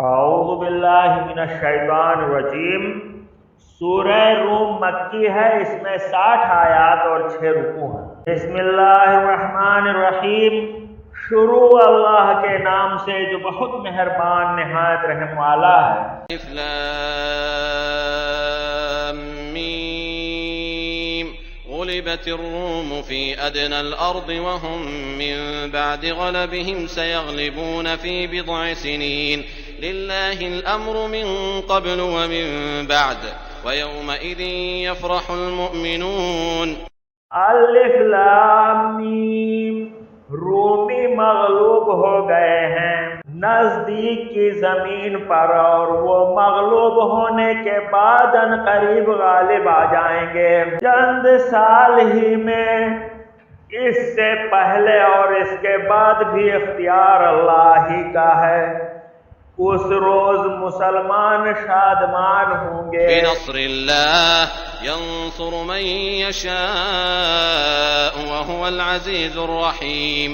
اعوذ باللہ من الشیطان الرجیم۔ سورہ روم مکی ہے، اس میں 60 آیات اور 6 رکوع ہیں۔ بسم اللہ الرحمن الرحیم۔ شروع اللہ کے نام سے جو بہت مہربان نہایت رحم والا ہے۔ الف لام میم غلبت الروم في أدنى الأرض وهم من بعد غلبهم سيغلبون في بضع سنين لله الأمر من قبل ومن بعد ويومئذ يفرح المؤمنون۔ الف لام میم، رومی مغلوب ہو گئے ہیں نزدیک کی زمین پر، اور وہ مغلوب ہونے کے بعد ان قریب غالب آ جائیں گے۔ چند سال ہی میں اس سے پہلے اور اس کے بعد بھی اختیار اللہ ہی کا ہے۔ اس روز مسلمان شادمان ہوں گے۔ بنصر اللہ ينصر من يشاء وهو العزيز الرحيم۔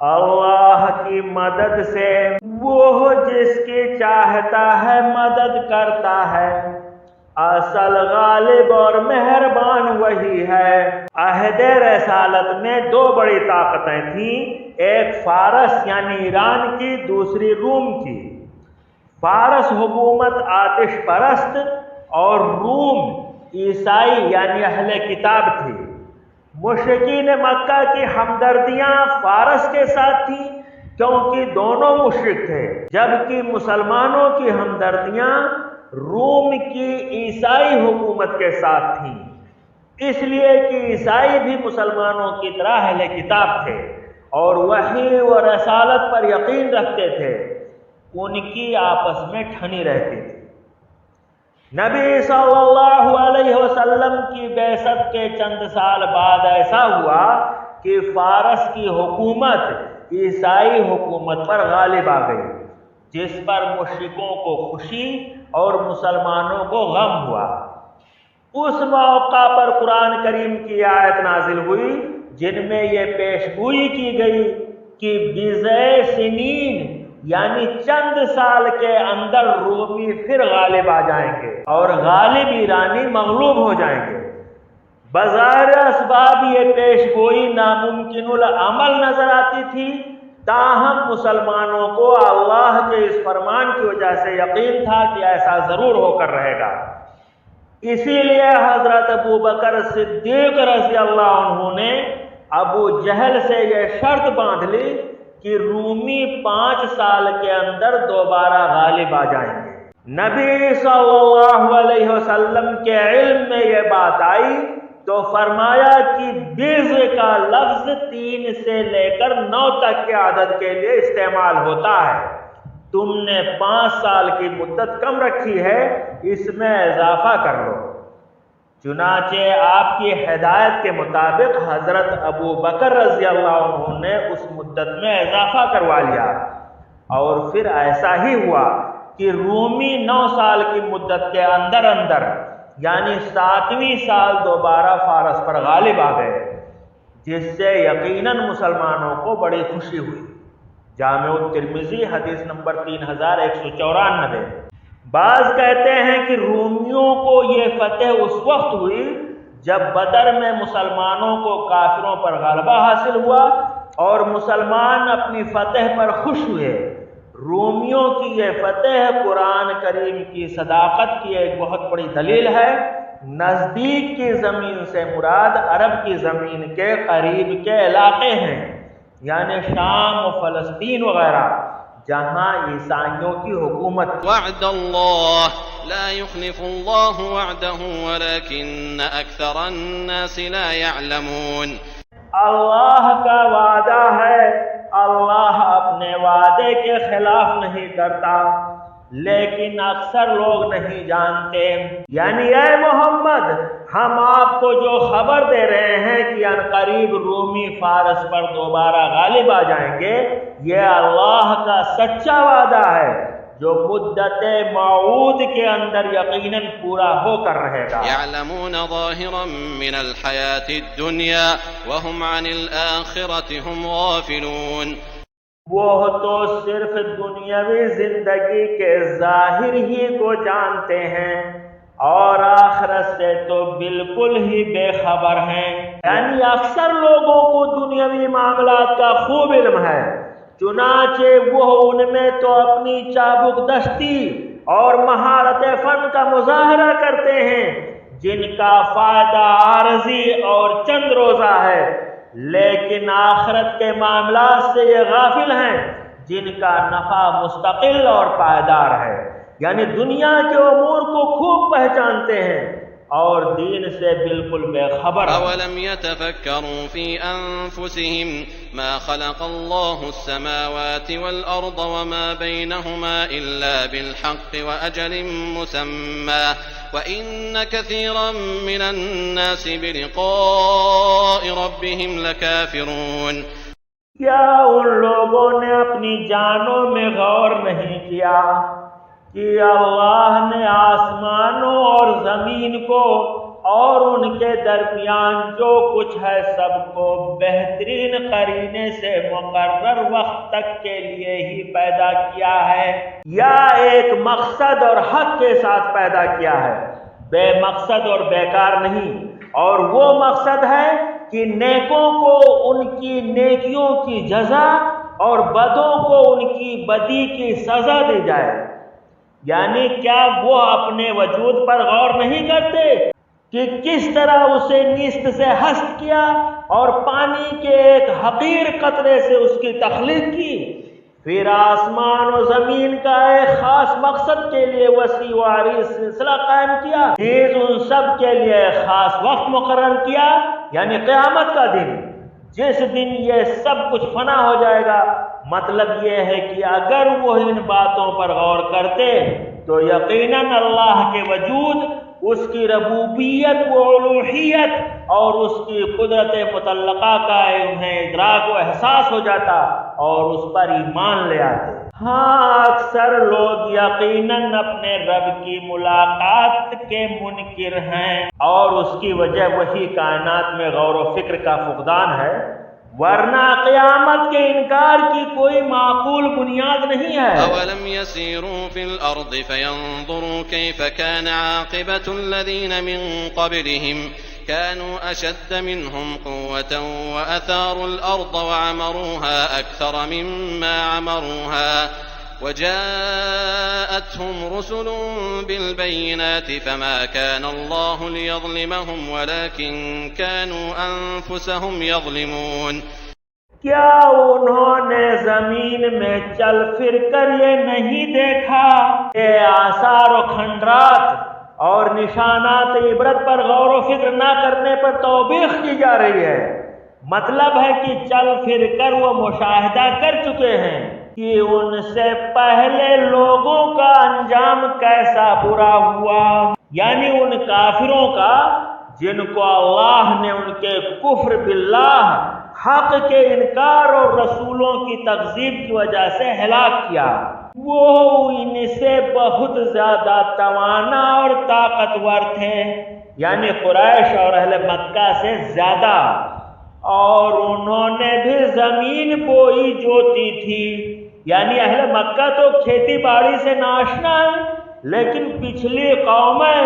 اللہ کی مدد سے وہ جس کی چاہتا ہے مدد کرتا ہے، اصل غالب اور مہربان وہی ہے۔ عہد رسالت میں 2 بڑی طاقتیں تھیں، ایک فارس یعنی ایران کی، دوسری روم کی۔ فارس حکومت آتش پرست اور روم عیسائی یعنی اہل کتاب تھی۔ مشرکین مکہ کی ہمدردیاں فارس کے ساتھ تھیں کیونکہ دونوں مشرک تھے، جبکہ مسلمانوں کی ہمدردیاں روم کی عیسائی حکومت کے ساتھ تھیں، اس لیے کہ عیسائی بھی مسلمانوں کی طرح اہل کتاب تھے اور وحی و رسالت پر یقین رکھتے تھے۔ ان کی آپس میں ٹھنی رہتی تھی۔ نبی صلی اللہ علیہ وسلم کی بعثت کے چند سال بعد ایسا ہوا کہ فارس کی حکومت عیسائی حکومت پر غالب آ گئی، جس پر مشرکوں کو خوشی اور مسلمانوں کو غم ہوا۔ اس موقع پر قرآن کریم کی آیت نازل ہوئی جن میں یہ پیشگوئی کی گئی کہ بضع سنین یعنی چند سال کے اندر رومی پھر غالب آ جائیں گے اور غالب ایرانی مغلوب ہو جائیں گے۔ بظاہر اسباب یہ پیشگوئی ناممکن العمل نظر آتی تھی، تاہم مسلمانوں کو اللہ کے اس فرمان کی وجہ سے یقین تھا کہ ایسا ضرور ہو کر رہے گا۔ اسی لیے حضرت ابو بکر صدیق رضی اللہ عنہ نے ابو جہل سے یہ شرط باندھ لی کہ رومی 5 سال کے اندر دوبارہ غالب آ جائیں گے۔ نبی صلی اللہ علیہ وسلم کے علم میں یہ بات آئی تو فرمایا کہ بضع کا لفظ 3 سے لے کر 9 تک کے عدد کے لیے استعمال ہوتا ہے، تم نے 5 سال کی مدت کم رکھی ہے، اس میں اضافہ کر لو۔ چنانچہ آپ کی ہدایت کے مطابق حضرت ابو بکر رضی اللہ عنہ نے اس مدت میں اضافہ کروا لیا، اور پھر ایسا ہی ہوا کہ رومی 9 سال کی مدت کے اندر یعنی 7ویں سال دوبارہ فارس پر غالب آ گئے، جس سے یقیناً مسلمانوں کو بڑی خوشی ہوئی۔ جامع الترمذی حدیث نمبر 3194۔ بعض کہتے ہیں کہ رومیوں کو یہ فتح اس وقت ہوئی جب بدر میں مسلمانوں کو کافروں پر غلبہ حاصل ہوا اور مسلمان اپنی فتح پر خوش ہوئے۔ رومیوں کی یہ فتح قرآن کریم کی صداقت کی ایک بہت بڑی دلیل ہے۔ نزدیک کی زمین سے مراد عرب کی زمین کے قریب کے علاقے ہیں، یعنی شام و فلسطین وغیرہ، جہاں عیسائیوں کی حکومت تھی۔ وعد اللہ لا يخلف اللہ وعده ولكن اکثر الناس لا يعلمون۔ اللہ کا وعدہ ہے، اللہ اپنے وعدے کے خلاف نہیں کرتا، لیکن اکثر لوگ نہیں جانتے۔ یعنی اے محمد، ہم آپ کو جو خبر دے رہے ہیں کہ عنقریب رومی فارس پر دوبارہ غالب آ جائیں گے، یہ اللہ کا سچا وعدہ ہے جو مدت موعود کے اندر یقیناً پورا ہو کر رہے گا۔ يعلمون ظاہرا من الحیاة الدنیا وهم عن الآخرة هم غافلون۔ وہ تو صرف دنیاوی زندگی کے ظاہر ہی کو جانتے ہیں اور آخرت سے تو بالکل ہی بے خبر ہیں۔ یعنی اکثر لوگوں کو دنیاوی معاملات کا خوب علم ہے، چنانچہ وہ ان میں تو اپنی چابک دستی اور مہارت فن کا مظاہرہ کرتے ہیں جن کا فائدہ عارضی اور چند روزہ ہے، لیکن آخرت کے معاملات سے یہ غافل ہیں جن کا نفع مستقل اور پائیدار ہے۔ یعنی دنیا کے امور کو خوب پہچانتے ہیں اور دین سے بالکل بے خبر ہیں۔ أولم يتفكروا في أنفسهم ما خلق الله السماوات والأرض وما بينهما إلا بالحق وأجل مسمى وإن كثيرا من الناس بلقاء ربهم لكافرون۔ کیا ان لوگوں نے اپنی جانوں میں غور نہیں کیا کہ اللہ نے آسمانوں اور زمین کو اور ان کے درمیان جو کچھ ہے سب کو بہترین قرینے سے مقرر وقت تک کے لیے ہی پیدا کیا ہے، یا ایک مقصد اور حق کے ساتھ پیدا کیا ہے، بے مقصد اور بیکار نہیں۔ اور وہ مقصد ہے کہ نیکوں کو ان کی نیکیوں کی جزا اور بدوں کو ان کی بدی کی سزا دی جائے۔ یعنی کیا وہ اپنے وجود پر غور نہیں کرتے کہ کس طرح اسے نیست سے ہست کیا اور پانی کے ایک حقیر قطرے سے اس کی تخلیق کی، پھر آسمان و زمین کا ایک خاص مقصد کے لیے وسیع و عریض سلسلہ قائم کیا، پھر ان سب کے لیے ایک خاص وقت مقرر کیا، یعنی قیامت کا دن، جس دن یہ سب کچھ فنا ہو جائے گا۔ مطلب یہ ہے کہ اگر وہ ان باتوں پر غور کرتے تو یقیناً اللہ کے وجود، اس کی ربوبیت و الوہیت اور اس کی قدرت مطلقہ کا انہیں ادراک و احساس ہو جاتا اور اس پر ایمان لے آتے۔ ہاں، اکثر لوگ یقیناً اپنے رب کی ملاقات کے منکر ہیں اور اس کی وجہ وہی کائنات میں غور و فکر کا فقدان ہے، ورنہ قیامت کے انکار کی کوئی معقول بنیاد نہیں ہے۔ أولم يسيروا في الأرض فينظروا كيف كان عاقبة الذين من قبلهم كانوا أشد منهم قوة وأثاروا الأرض وعمروها أكثر مما عمروها وجاءتهم رسل بالبينات فما كان الله ليظلمهم ولكن كانوا أنفسهم يظلمون۔ کیا انہوں نے زمین میں چل پھر کر یہ نہیں دیکھا کہ آثار و کھنڈرات اور نشانات عبرت پر غور و فکر نہ کرنے پر توبیخ کی جا رہی ہے؟ مطلب ہے کہ چل پھر کر وہ مشاہدہ کر چکے ہیں کہ ان سے پہلے لوگوں کا انجام کیسا برا ہوا، یعنی ان کافروں کا جن کو اللہ نے ان کے کفر باللہ، حق کے انکار اور رسولوں کی تکذیب کی وجہ سے ہلاک کیا۔ وہ ان سے بہت زیادہ توانا اور طاقتور تھے، یعنی قریش اور اہل مکہ سے زیادہ، اور انہوں نے بھی زمین بوئی جوتی تھی، یعنی اہل مکہ تو کھیتی باڑی سے ناشنا ہے، لیکن پچھلی قومیں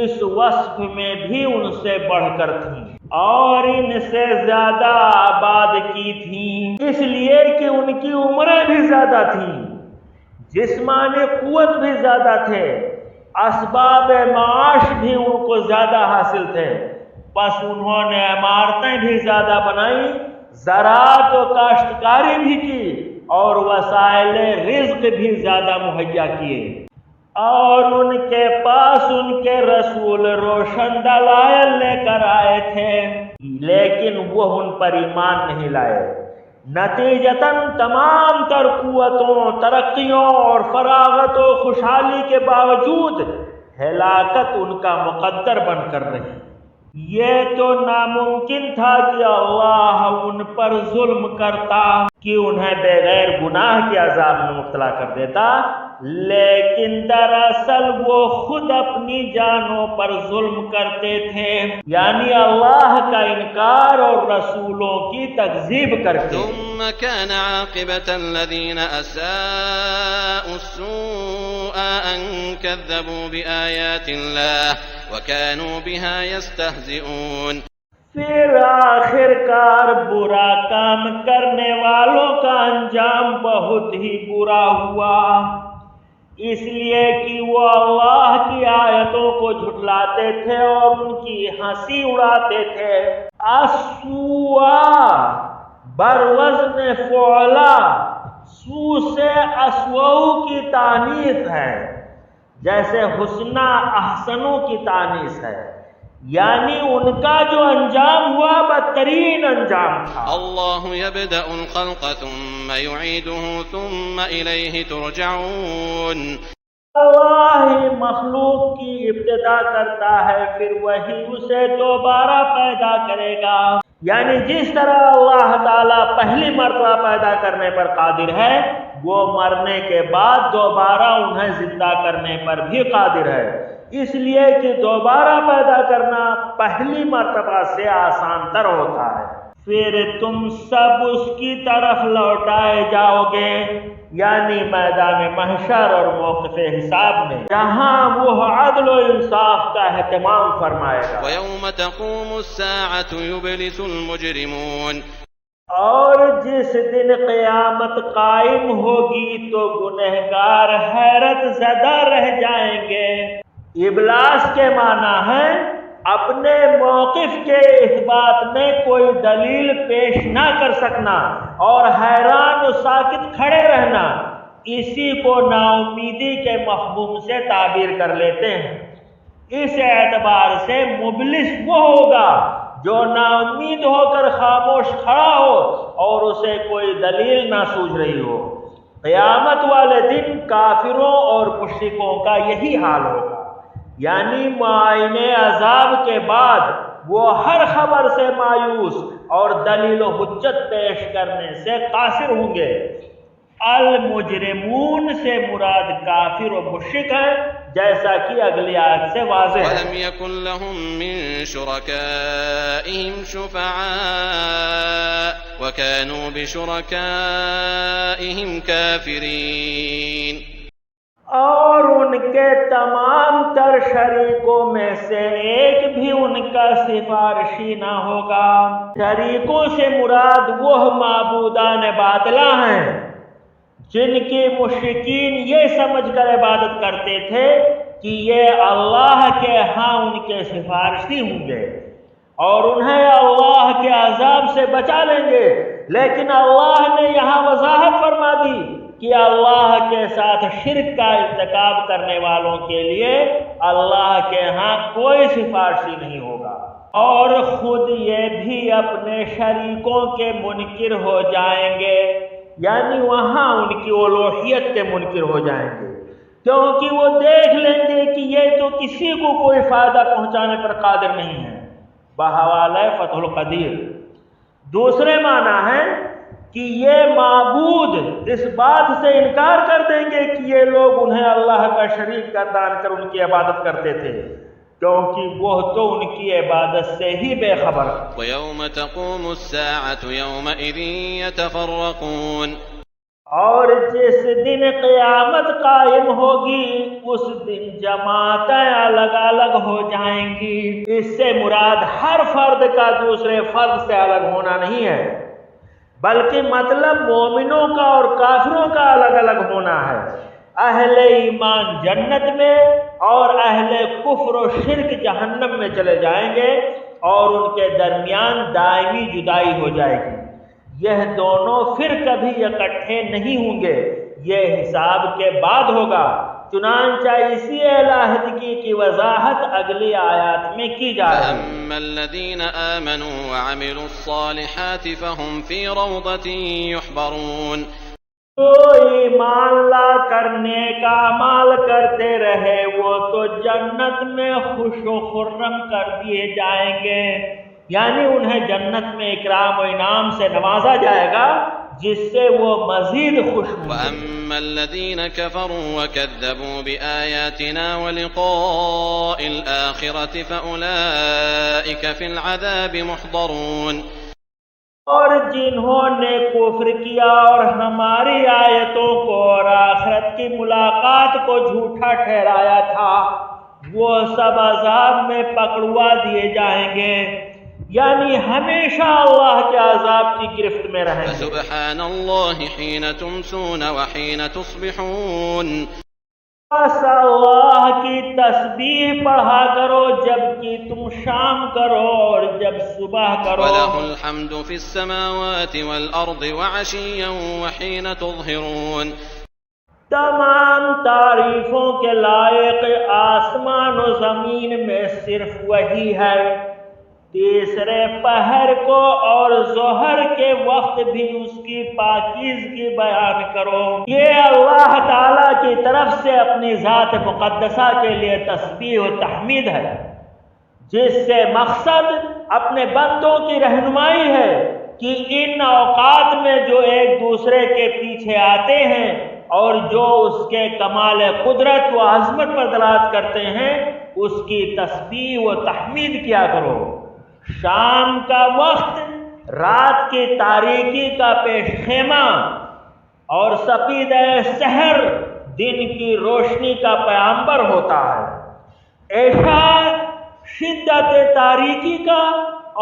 اس وصف میں بھی ان سے بڑھ کر تھیں اور ان سے زیادہ آباد کی تھیں، اس لیے کہ ان کی عمریں بھی زیادہ تھیں، جسمانی قوت بھی زیادہ تھے، اسباب معاش بھی ان کو زیادہ حاصل تھے، بس انہوں نے عمارتیں بھی زیادہ بنائیں، زراعت و کاشتکاری بھی کی اور وسائل رزق بھی زیادہ مہیا کیے، اور ان کے پاس ان کے رسول روشن دلائل لے کر آئے تھے، لیکن وہ ان پر ایمان نہیں لائے۔ نتیجتاً تمام تر قوتوں، ترقیوں اور فراغت و خوشحالی کے باوجود ہلاکت ان کا مقدر بن کر رہی۔ یہ تو ناممکن تھا کہ اللہ ان پر ظلم کرتا، کہ انہیں بغیر گناہ کے عذاب میں مبتلا کر دیتا، لیکن دراصل وہ خود اپنی جانوں پر ظلم کرتے تھے، یعنی اللہ کا انکار اور رسولوں کی تکذیب کرتے۔ ثم كان عاقبة الذين أساءوا السوء أن كذبوا بآيات الله وكانوا بها يستهزئون۔ پھر آخر کار برا کام کرنے والوں کا انجام بہت ہی برا ہوا، اس لیے کہ وہ اللہ کی آیتوں کو جھٹلاتے تھے اور ان کی ہنسی اڑاتے تھے۔ السوء بروزن فعلا، سو سے اسوء کی تانیث ہے، جیسے حسنہ احسنوں کی تانیث ہے، یعنی ان کا جو انجام ہوا بدترین انجام تھا۔ اللہ يبدأ الخلق ثم يعيده ثم إليه ترجعون۔ اللہ ہی مخلوق کی ابتدا کرتا ہے، پھر وہی اسے دوبارہ پیدا کرے گا، یعنی جس طرح اللہ تعالیٰ پہلی مرتبہ پیدا کرنے پر قادر ہے، وہ مرنے کے بعد دوبارہ انہیں زندہ کرنے پر بھی قادر ہے، اس لیے کہ دوبارہ پیدا کرنا پہلی مرتبہ سے آسان تر ہوتا ہے۔ پھر تم سب اس کی طرف لوٹائے جاؤ گے، یعنی میدان محشر اور موقف حساب میں، جہاں وہ عدل و انصاف کا اہتمام فرمائے گا۔ وَيَوْمَ تَقُومُ السَّاعَةُ يُبْلِسُ الْمُجْرِمُونَ، اور جس دن قیامت قائم ہوگی تو گنہگار حیرت زدہ رہ جائیں گے۔ ابلاس کے معنی ہے اپنے موقف کے اثبات میں کوئی دلیل پیش نہ کر سکنا اور حیران و ساکت کھڑے رہنا، اسی کو نا امیدی کے مفہوم سے تعبیر کر لیتے ہیں۔ اس اعتبار سے مبلس وہ ہوگا جو نا امید ہو کر خاموش کھڑا ہو اور اسے کوئی دلیل نہ سوجھ رہی ہو۔ قیامت والے دن کافروں اور مشرکوں کا یہی حال ہوگا، یعنی معائنے عذاب کے بعد وہ ہر خبر سے مایوس اور دلیل و حجت پیش کرنے سے قاصر ہوں گے۔ المجرمون سے مراد کافر و مشرک ہیں، جیسا کہ اگلی آیت سے واضح ہے۔ وَلَمْ يَكُنْ لَهُم مِّن شُرَكَائِهِمْ شُفَعَاءُ وَكَانُوا بِشُرَكَائِهِمْ كَافِرِينَ، اور ان کے تمام تر شریکوں میں سے ایک بھی ان کا سفارشی نہ ہوگا۔ شریکوں سے مراد وہ معبودان باطلہ ہیں جن کی مشرکین یہ سمجھ کر عبادت کرتے تھے کہ یہ اللہ کے ہاں ان کے سفارشی ہوں گے اور انہیں اللہ کے عذاب سے بچا لیں گے، لیکن اللہ نے یہاں وضاحت فرما دی کہ اللہ کے ساتھ شرک کا ارتکاب کرنے والوں کے لیے اللہ کے ہاں کوئی سفارشی نہیں ہوگا، اور خود یہ بھی اپنے شریکوں کے منکر ہو جائیں گے، یعنی وہاں ان کی الوہیت کے منکر ہو جائیں گے، کیونکہ وہ دیکھ لیں گے کہ یہ تو کسی کو کوئی فائدہ پہنچانے پر قادر نہیں ہے۔ بحوالہ فتح القدیر۔ دوسرے معنی ہے کہ یہ معبود اس بات سے انکار کر دیں گے کہ یہ لوگ انہیں اللہ کا شریک گردان کر ان کی عبادت کرتے تھے، کیونکہ وہ تو ان کی عبادت سے ہی بے خبر۔ وَيَوْمَ تَقُومُ السَّاعَةُ يَوْمَئِذٍ يَتَفَرَّقُونَ، اور جس دن قیامت قائم ہوگی اس دن جماعتیں الگ الگ ہو جائیں گی۔ اس سے مراد ہر فرد کا دوسرے فرد سے الگ ہونا نہیں ہے، بلکہ مطلب مومنوں کا اور کافروں کا الگ الگ ہونا ہے۔ اہل ایمان جنت میں اور اہل کفر و شرک جہنم میں چلے جائیں گے اور ان کے درمیان دائمی جدائی ہو جائے گی۔ یہ دونوں پھر کبھی اکٹھے نہیں ہوں گے، یہ حساب کے بعد ہوگا۔ چنانچہ اسی علیحدگی کی وضاحت اگلی آیات میں کی جا رہی ہے۔ فَأَمَّا الَّذِينَ آمَنُوا وَعَمِلُوا الصَّالِحَاتِ فَهُمْ فِي رَوْضَةٍ يُحْبَرُونَ، تو ایمان لا کرنے کا عمل کرتے رہے وہ تو جنت میں خوش و خرم کر دیے جائیں گے، یعنی انہیں جنت میں اکرام و انعام سے نوازا جائے گا، جس سے وہ مزید خوش ہوں گے۔ وَأَمَّا الَّذِينَ كَفَرُوا وَكَذَّبُوا بِآيَاتِنَا وَلِقَاءِ الْآخِرَةِ فَأُولَئِكَ فِي الْعَذَابِ مُحْضَرُونَ۔ اور جنہوں نے کفر کیا اور ہماری آیتوں کو اور آخرت کی ملاقات کو جھوٹا ٹھہرایا تھا، وہ سب عذاب میں پکڑوا دیے جائیں گے، یعنی ہمیشہ اللہ کے عذاب کی گرفت میں رہیں گے۔ فَسُبْحَانَ اللَّهِ حِينَ تُمْسُونَ وَحِينَ تُصْبِحُونَ۔ بس اللہ کی تسبیح پڑھا کرو جب کہ تم شام کرو اور جب صبح کرو۔ وَلَهُ الْحَمْدُ فِي السَّمَاوَاتِ وَالْأَرْضِ وَعَشِيًّا وَحِينَ تُظْهِرُونَ۔ تمام تعریفوں کے لائق آسمان و زمین میں صرف وہی ہے۔ تیسرے پہر کو اور ظہر کے وقت بھی اس کی پاکیزگی بیان کرو۔ یہ اللہ تعالیٰ کی طرف سے اپنی ذات مقدسہ کے لیے تسبیح و تحمید ہے، جس سے مقصد اپنے بندوں کی رہنمائی ہے کہ ان اوقات میں جو ایک دوسرے کے پیچھے آتے ہیں اور جو اس کے کمال قدرت و عظمت پر دلالت کرتے ہیں، اس کی تسبیح و تحمید کیا کرو۔ شام کا وقت رات کی تاریکی کا پیش خیمہ اور سپیدہ سحر دن کی روشنی کا پیامبر ہوتا ہے۔ عشاء شدت تاریکی کا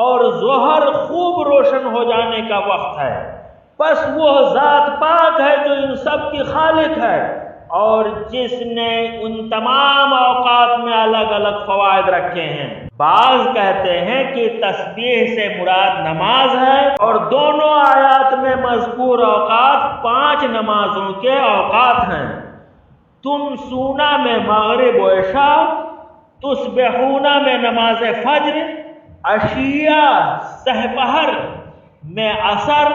اور ظہر خوب روشن ہو جانے کا وقت ہے۔ بس وہ ذات پاک ہے جو ان سب کی خالق ہے اور جس نے ان تمام اوقات میں الگ الگ فوائد رکھے ہیں۔ بعض کہتے ہیں کہ تسبیح سے مراد نماز ہے، اور دونوں آیات میں مذکور اوقات 5 نمازوں کے اوقات ہیں۔ تمسونا میں مغرب و عشاء، تصبحونا میں نماز فجر، عشیہ سحپہر میں عصر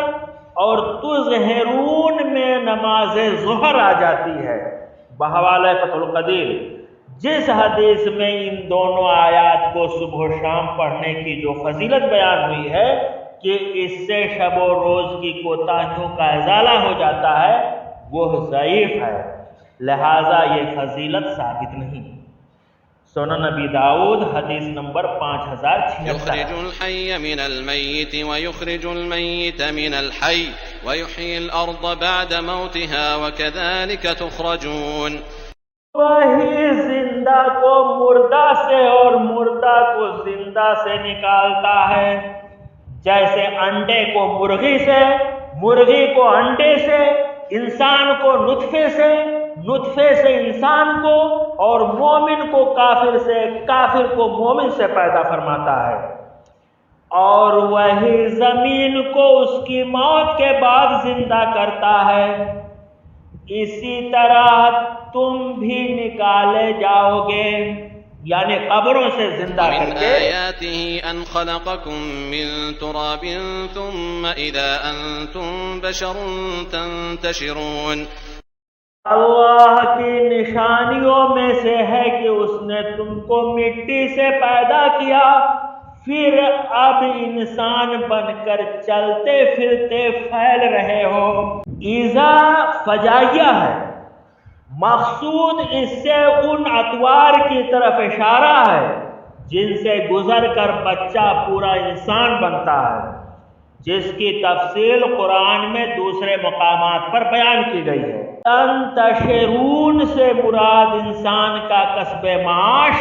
اور تظہرون میں نماز ظہر آ جاتی ہے۔ بحوالہ فتح القدیر جس حدیث میں ان دونوں آیات کو صبح و شام پڑھنے کی جو فضیلت بیان ہوئی ہے کہ اس سے شب و روز کی کوتاہیوں کا ازالہ ہو جاتا ہے، وہ ضعیف ہے، لہذا یہ فضیلت ثابت نہیں۔ سنن نبی داؤد حدیث نمبر 5076۔ يخرج الحي من الميت ويخرج الميت من الحي ويحيي الأرض بعد موتها وكذلك تخرجون۔ وہی زندہ کو مردہ سے اور مردہ کو زندہ سے نکالتا ہے، جیسے انڈے کو مرغی سے، مرغی کو انڈے سے، انسان کو نطفے سے، نطفے سے انسان کو، اور مومن کو کافر سے، کافر کو مومن سے پیدا فرماتا ہے۔ اور وہی زمین کو اس کی موت کے بعد زندہ کرتا ہے۔ اسی طرح تم بھی نکالے جاؤ گے، یعنی قبروں سے زندہ کر ومن کے۔ آیاته أن خلقكم من تراب ثم إذا أنتم بشر تنتشرون۔ اللہ کی نشانیوں میں سے ہے کہ اس نے تم کو مٹی سے پیدا کیا، پھر اب انسان بن کر چلتے پھرتے پھیل رہے ہو۔ ایذا فجائیہ ہے، مقصود اس سے ان اطوار کی طرف اشارہ ہے جن سے گزر کر بچہ پورا انسان بنتا ہے، جس کی تفصیل قرآن میں دوسرے مقامات پر بیان کی گئی ہے۔ تنتشرون سے مراد انسان کا کسب معاش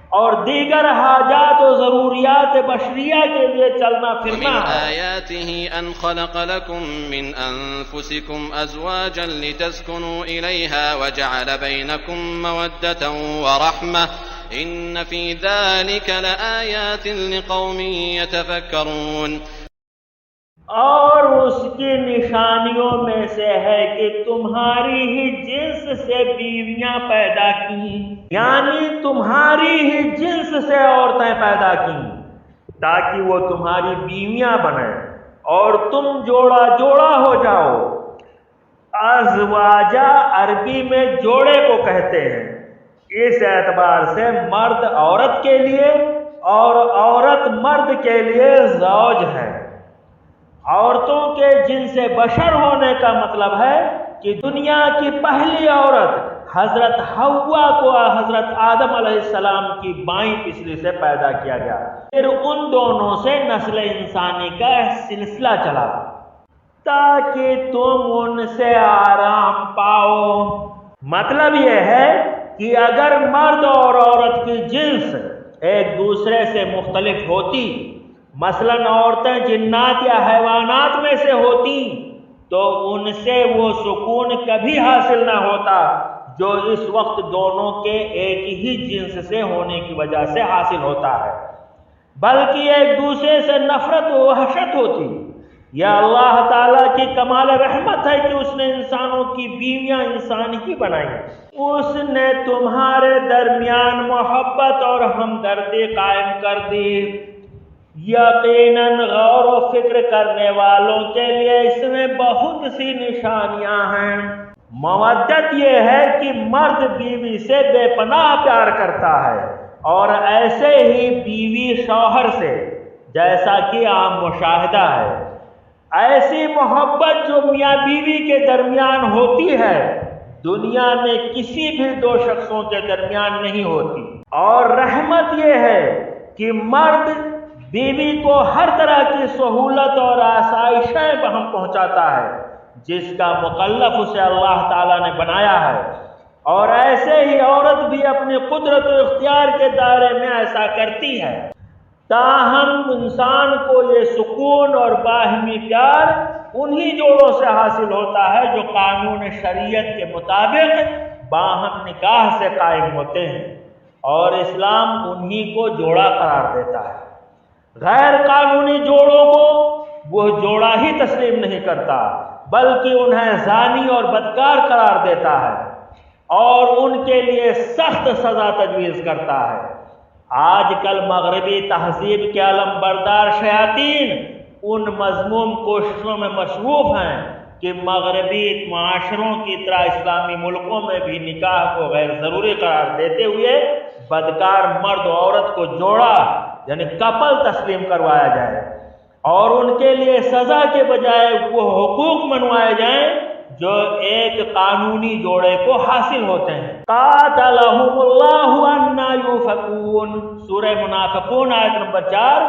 اور دیگر حاجات و ضروریات بشریہ کے لیے چلنا پھرنا ومن ہے۔ آياته أن خلق لكم من أنفسكم أزواجا لتسكنوا إليها وجعل بينكم مودة ورحمة إن في ذلك لآيات لقوم يتفكرون۔ اور اس کی نشانیوں میں سے ہے کہ تمہاری ہی جنس سے بیویاں پیدا کی، یعنی تمہاری ہی جنس سے عورتیں پیدا کی تاکہ وہ تمہاری بیویاں بنیں اور تم جوڑا جوڑا ہو جاؤ۔ ازواجہ عربی میں جوڑے کو کہتے ہیں، اس اعتبار سے مرد عورت کے لیے اور عورت مرد کے لیے زوج ہے۔ عورتوں کے جن سے بشر ہونے کا مطلب ہے کہ دنیا کی پہلی عورت حضرت حوا کو حضرت آدم علیہ السلام کی بائیں پسلی سے پیدا کیا گیا، پھر ان دونوں سے نسل انسانی کا سلسلہ چلا تاکہ تم ان سے آرام پاؤ۔ مطلب یہ ہے کہ اگر مرد اور عورت کی جنس ایک دوسرے سے مختلف ہوتی، مثلاً عورتیں جنات یا حیوانات میں سے ہوتی، تو ان سے وہ سکون کبھی حاصل نہ ہوتا جو اس وقت دونوں کے ایک ہی جنس سے ہونے کی وجہ سے حاصل ہوتا ہے، بلکہ ایک دوسرے سے نفرت و وحشت ہوتی۔ یہ اللہ تعالیٰ کی کمال رحمت ہے کہ اس نے انسانوں کی بیویاں انسان ہی بنائی، اس نے تمہارے درمیان محبت اور ہمدردی قائم کر دی۔ یقیناً غور و فکر کرنے والوں کے لیے اس میں بہت سی نشانیاں ہیں۔ مودت یہ ہے کہ مرد بیوی سے بے پناہ پیار کرتا ہے، اور ایسے ہی بیوی شوہر سے، جیسا کہ عام مشاہدہ ہے۔ ایسی محبت جو میاں بیوی کے درمیان ہوتی ہے دنیا میں کسی بھی دو شخصوں کے درمیان نہیں ہوتی۔ اور رحمت یہ ہے کہ مرد بیوی کو ہر طرح کی سہولت اور آسائشیں بہم پہنچاتا ہے جس کا مکلف اسے اللہ تعالیٰ نے بنایا ہے، اور ایسے ہی عورت بھی اپنی قدرت و اختیار کے دائرے میں ایسا کرتی ہے۔ تاہم انسان کو یہ سکون اور باہمی پیار انہی جوڑوں سے حاصل ہوتا ہے جو قانون شریعت کے مطابق باہم نکاح سے قائم ہوتے ہیں، اور اسلام انہی کو جوڑا قرار دیتا ہے۔ غیر قانونی جوڑوں کو وہ جوڑا ہی تسلیم نہیں کرتا، بلکہ انہیں زانی اور بدکار قرار دیتا ہے اور ان کے لیے سخت سزا تجویز کرتا ہے۔ آج کل مغربی تہذیب کے علم بردار شیاطین ان مذموم کوششوں میں مصروف ہیں کہ مغربی معاشروں کی طرح اسلامی ملکوں میں بھی نکاح کو غیر ضروری قرار دیتے ہوئے بدکار مرد و عورت کو جوڑا یعنی کپل تسلیم کروایا جائے، اور ان کے لیے سزا کے بجائے وہ حقوق منوائے جائیں جو ایک قانونی جوڑے کو حاصل ہوتے ہیں۔ قاتلہم اللہ انا یوفکون، سورہ منافقون آیت نمبر 4۔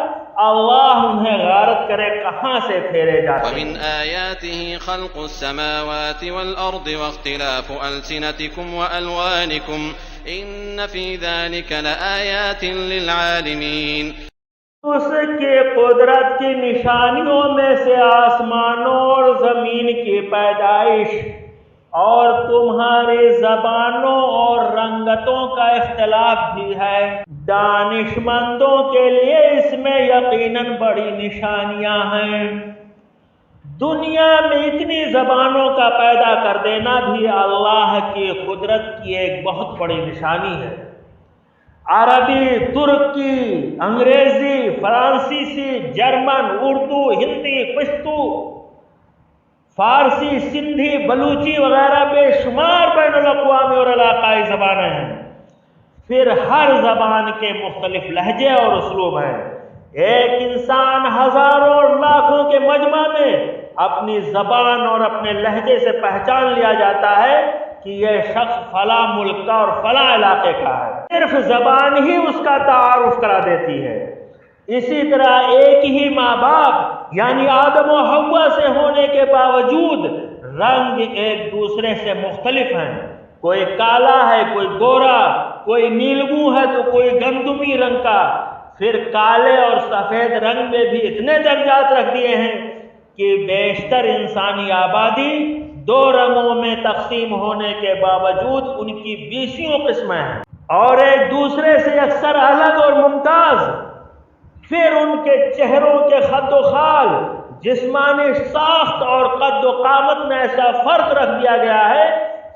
اللہ انہیں غارت کرے کہاں سے پھیرے جاتے ہیں۔ ومن آیاته خلق السماوات والأرض واختلاف ألسنتكم وألوانكم إن في ذلك لآيات للعالمين۔ اس کے قدرت کی نشانیوں میں سے آسمانوں اور زمین کی پیدائش اور تمہاری زبانوں اور رنگتوں کا اختلاف بھی ہے۔ دانش مندوں کے لیے اس میں یقیناً بڑی نشانیاں ہیں۔ دنیا میں اتنی زبانوں کا پیدا کر دینا بھی اللہ کی قدرت کی ایک بہت بڑی نشانی ہے۔ عربی، ترکی، انگریزی، فرانسیسی، جرمن، اردو، ہندی، پشتو، فارسی، سندھی، بلوچی وغیرہ بے شمار بین الاقوامی اور علاقائی زبانیں ہیں۔ پھر ہر زبان کے مختلف لہجے اور اسلوب ہیں۔ ایک انسان ہزاروں اور لاکھوں کے مجمع میں اپنی زبان اور اپنے لہجے سے پہچان لیا جاتا ہے کہ یہ شخص فلاں ملک کا اور فلاں علاقے کا ہے۔ صرف زبان ہی اس کا تعارف کرا دیتی ہے۔ اسی طرح ایک ہی ماں باپ یعنی آدم و حوا سے ہونے کے باوجود رنگ ایک دوسرے سے مختلف ہیں۔ کوئی کالا ہے، کوئی گورا، کوئی نیلگوں ہے تو کوئی گندمی رنگ کا۔ پھر کالے اور سفید رنگ میں بھی اتنے درجات رکھ دیے ہیں کہ بیشتر انسانی آبادی دو رنگوں میں تقسیم ہونے کے باوجود ان کی 20 قسمیں ہیں اور ایک دوسرے سے اکثر الگ اور ممتاز۔ پھر ان کے چہروں کے خد و خال، جسمانی ساخت اور قد و قامت میں ایسا فرق رکھ دیا گیا ہے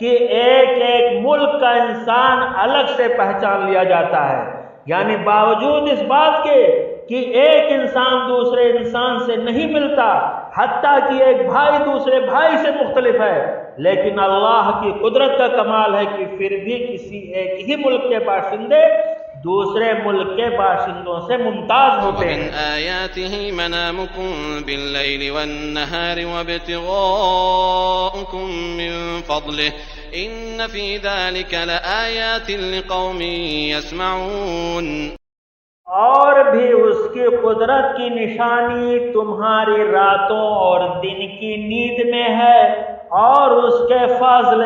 کہ ایک ایک ملک کا انسان الگ سے پہچان لیا جاتا ہے، یعنی باوجود اس بات کے کہ ایک انسان دوسرے انسان سے نہیں ملتا، حتیٰ کہ ایک بھائی دوسرے بھائی سے مختلف ہے، لیکن اللہ کی قدرت کا کمال ہے کہ پھر بھی کسی ایک ہی ملک کے باشندے دوسرے ملک کے باشندوں سے ممتاز ہوتے ومن ہیں۔ آياته منامكم بالليل والنهار وابتغاؤكم من فضله إن في ذلك لآيات لقوم يسمعون۔ اور بھی اس کی قدرت کی نشانی تمہاری راتوں اور دن کی نیند میں ہے، اور اس کے فضل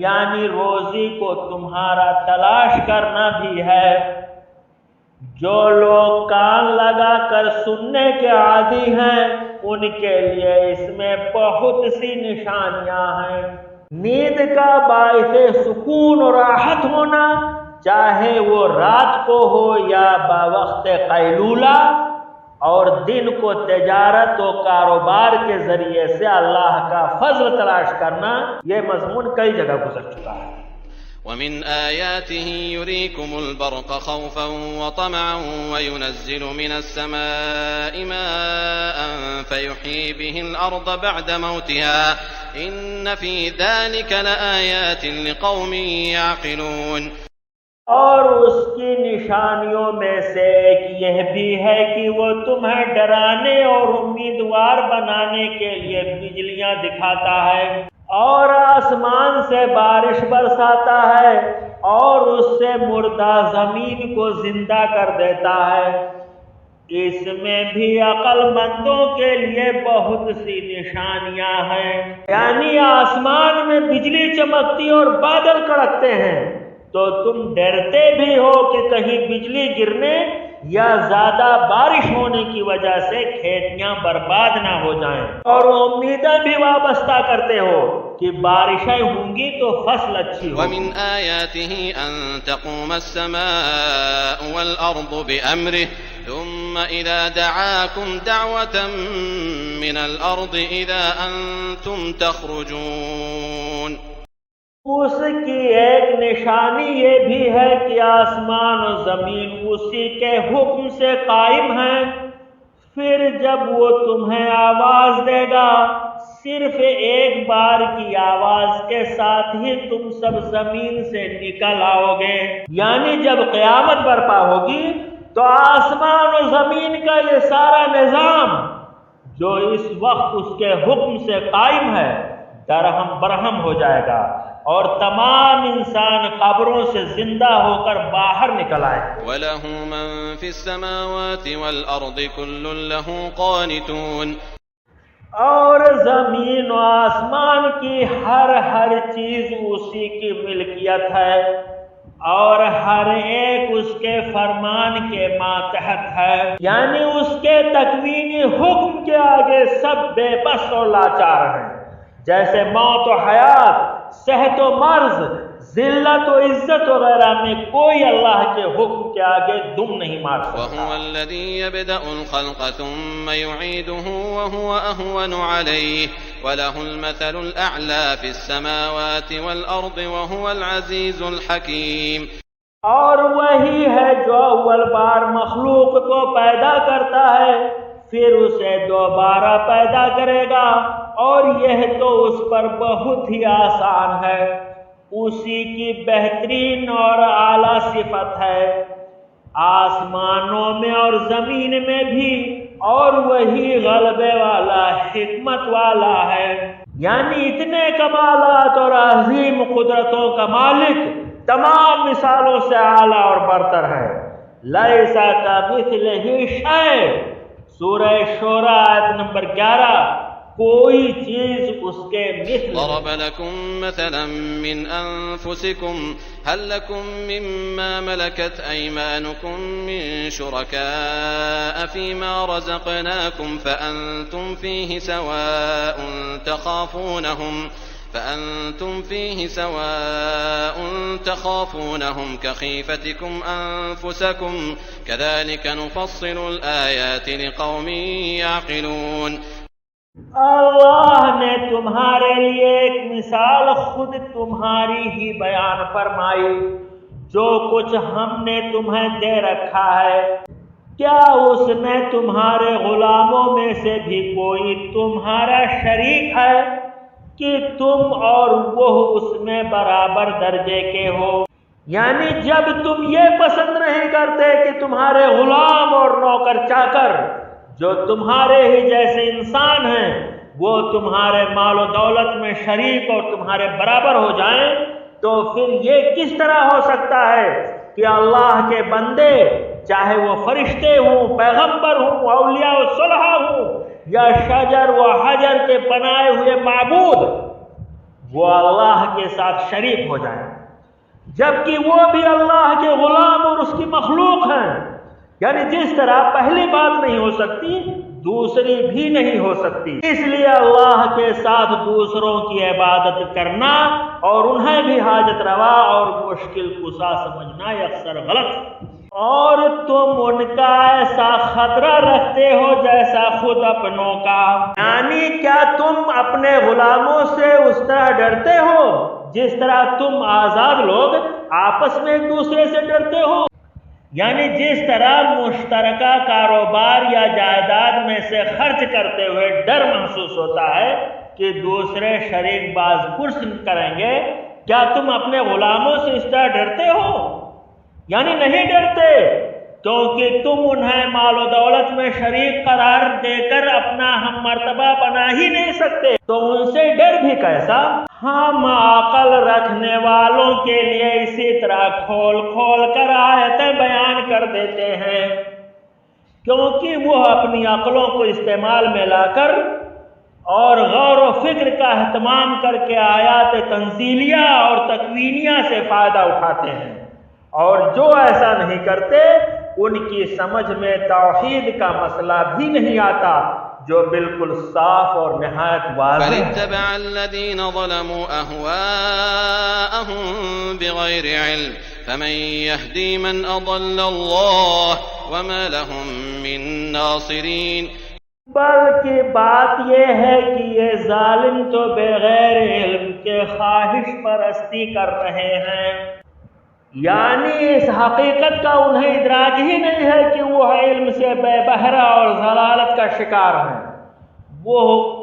یعنی روزی کو تمہارا تلاش کرنا بھی ہے۔ جو لوگ کان لگا کر سننے کے عادی ہیں ان کے لیے اس میں بہت سی نشانیاں ہیں۔ نیند کا باعث سکون و راحت ہونا، چاہے وہ رات کو ہو یا باوقت قیلولہ، اور دن کو تجارت و کاروبار کے ذریعے سے اللہ کا فضل تلاش کرنا، یہ مضمون کئی جگہ گزر چکا ہے۔ ومن آياته يريكم البرق خوفا وطمعا وينزل من السماء ماء فيحيي به الأرض بعد موتها إن في ذلك لآيات لقوم يعقلون۔ اور اس کی نشانیوں میں سے ایک یہ بھی ہے کہ وہ تمہیں ڈرانے اور امیدوار بنانے کے لیے بجلیاں دکھاتا ہے، اور آسمان سے بارش برساتا ہے، اور اس سے مردہ زمین کو زندہ کر دیتا ہے۔ اس میں بھی عقل مندوں کے لیے بہت سی نشانیاں ہیں۔ یعنی آسمان میں بجلی چمکتی اور بادل کڑکتے ہیں تو تم ڈرتے بھی ہو کہ کہیں بجلی گرنے یا زیادہ بارش ہونے کی وجہ سے کھیتیاں برباد نہ ہو جائیں، اور امیدیں بھی وابستہ کرتے ہو کہ بارشیں ہوں گی تو فصل اچھی ہوگی۔ ومن آياته أن تقوم السماء والأرض بأمره ثم إذا دعاكم دعوة من الأرض إذا أنتم تخرجون۔ اس کی ایک نشانی یہ بھی ہے کہ آسمان و زمین اسی کے حکم سے قائم ہیں، پھر جب وہ تمہیں آواز دے گا، صرف ایک بار کی آواز کے ساتھ ہی تم سب زمین سے نکل آؤ گے۔ یعنی جب قیامت برپا ہوگی تو آسمان و زمین کا یہ سارا نظام جو اس وقت اس کے حکم سے قائم ہے درہم برہم ہو جائے گا، اور تمام انسان قبروں سے زندہ ہو کر باہر نکل آئے۔ وَلَهُ مَن فِي السَّمَاوَاتِ وَالْأَرْضِ كُلٌّ لَهُ قَانِتُونَ۔ اور زمین و آسمان کی ہر چیز اسی کی ملکیت ہے، اور ہر ایک اس کے فرمان کے ماتحت ہے، یعنی اس کے تکوینی حکم کے آگے سب بے بس اور لاچار ہیں۔ جیسے موت و حیات، صحت و مرض، ذلت و عزت وغیرہ میں کوئی اللہ کے حکم کے آگے دم نہیں مار سکتا۔ وَهُوَ الَّذِي يَبْدَأُ الْخَلْقَ ثُمَّ يُعِيدُهُ وَهُوَ أَهْوَنُ عَلَيْهِ وَلَهُ الْمَثَلُ الْأَعْلَى فِي السَّمَاوَاتِ وَالْأَرْضِ وَهُوَ الْعَزِيزُ الْحَكِيمُ۔ اور وہی ہے جو اول بار مخلوق کو پیدا کرتا ہے، پھر اسے دوبارہ پیدا کرے گا، اور یہ تو اس پر بہت ہی آسان ہے۔ اسی کی بہترین اور اعلیٰ صفت ہے آسمانوں میں اور زمین میں بھی، اور وہی غلبے والا حکمت والا ہے۔ یعنی اتنے کمالات اور عظیم قدرتوں کا مالک تمام مثالوں سے اعلیٰ اور برتر ہے۔ لیس کمثلہ شیء، سورہ شورى آیت نمبر 11، کوئی چیز اس کے مثل۔ ضرب لكم مثلا من أنفسكم هل لكم مما ملكت أيمانكم من شركاء فيما رزقناكم فأنتم فيه سواء تخافونهم كخيفتكم أنفسكم كذلك نفصل الآيات لقوم يعقلون۔ اللہ نے تمہارے لیے ایک مثال خود تمہاری ہی بیان فرمائی۔ جو کچھ ہم نے تمہیں دے رکھا ہے، کیا اس میں تمہارے غلاموں میں سے بھی کوئی تمہارا شریک ہے کہ تم اور وہ اس میں برابر درجے کے ہو؟ یعنی جب تم یہ پسند نہیں کرتے کہ تمہارے غلام اور نوکر چاکر جو تمہارے ہی جیسے انسان ہیں وہ تمہارے مال و دولت میں شریک اور تمہارے برابر ہو جائیں، تو پھر یہ کس طرح ہو سکتا ہے کہ اللہ کے بندے چاہے وہ فرشتے ہوں، پیغمبر ہوں، اولیاء و صلحاء ہوں، یا شجر و حجر کے بنائے ہوئے معبود، وہ اللہ کے ساتھ شریک ہو جائیں، جبکہ وہ بھی اللہ کے غلام اور اس کی مخلوق ہیں۔ یعنی جس طرح پہلی بات نہیں ہو سکتی، دوسری بھی نہیں ہو سکتی۔ اس لیے اللہ کے ساتھ دوسروں کی عبادت کرنا اور انہیں بھی حاجت روا اور مشکل کشا سمجھنا اکثر غلط، اور تم ان کا ایسا خطرہ رکھتے ہو جیسا خود اپنوں کا۔ یعنی کیا تم اپنے غلاموں سے اس طرح ڈرتے ہو جس طرح تم آزاد لوگ آپس میں ایک دوسرے سے ڈرتے ہو؟ یعنی جس طرح مشترکہ کاروبار یا جائیداد میں سے خرچ کرتے ہوئے ڈر محسوس ہوتا ہے کہ دوسرے شریک باز پرس کریں گے، کیا تم اپنے غلاموں سے اس طرح ڈرتے ہو؟ یعنی نہیں ڈرتے، کیونکہ تم انہیں مال و دولت میں شریک قرار دے کر اپنا ہم مرتبہ بنا ہی نہیں سکتے، تو ان سے ڈر بھی کیسا؟ ہم عقل رکھنے والوں کے لیے اسی طرح کھول کھول کر آیتیں بیان کر دیتے ہیں، کیونکہ وہ اپنی عقلوں کو استعمال میں لا کر اور غور و فکر کا اہتمام کر کے آیات تنزیلیہ اور تکوینیہ سے فائدہ اٹھاتے ہیں، اور جو ایسا نہیں کرتے ان کی سمجھ میں توحید کا مسئلہ بھی نہیں آتا جو بالکل صاف اور نہایت واضح ہے۔ فَاتَّبَعَ الَّذِينَ ظَلَمُوا أَهْوَاءَهُم بِغَيْرِ عِلْمٍ فَمَن يَهْدِي مَنْ أَضَلَّ اللَّهُ وَمَا لَهُم مِّن نَّاصِرِينَ۔ بلکہ بات یہ ہے کہ یہ ظالم تو بغیر علم کے خواہش پرستی کر رہے ہیں، یعنی اس حقیقت کا انہیں ادراک ہی نہیں ہے کہ وہ علم سے بے بہرہ اور ضلالت کا شکار ہیں۔ وہ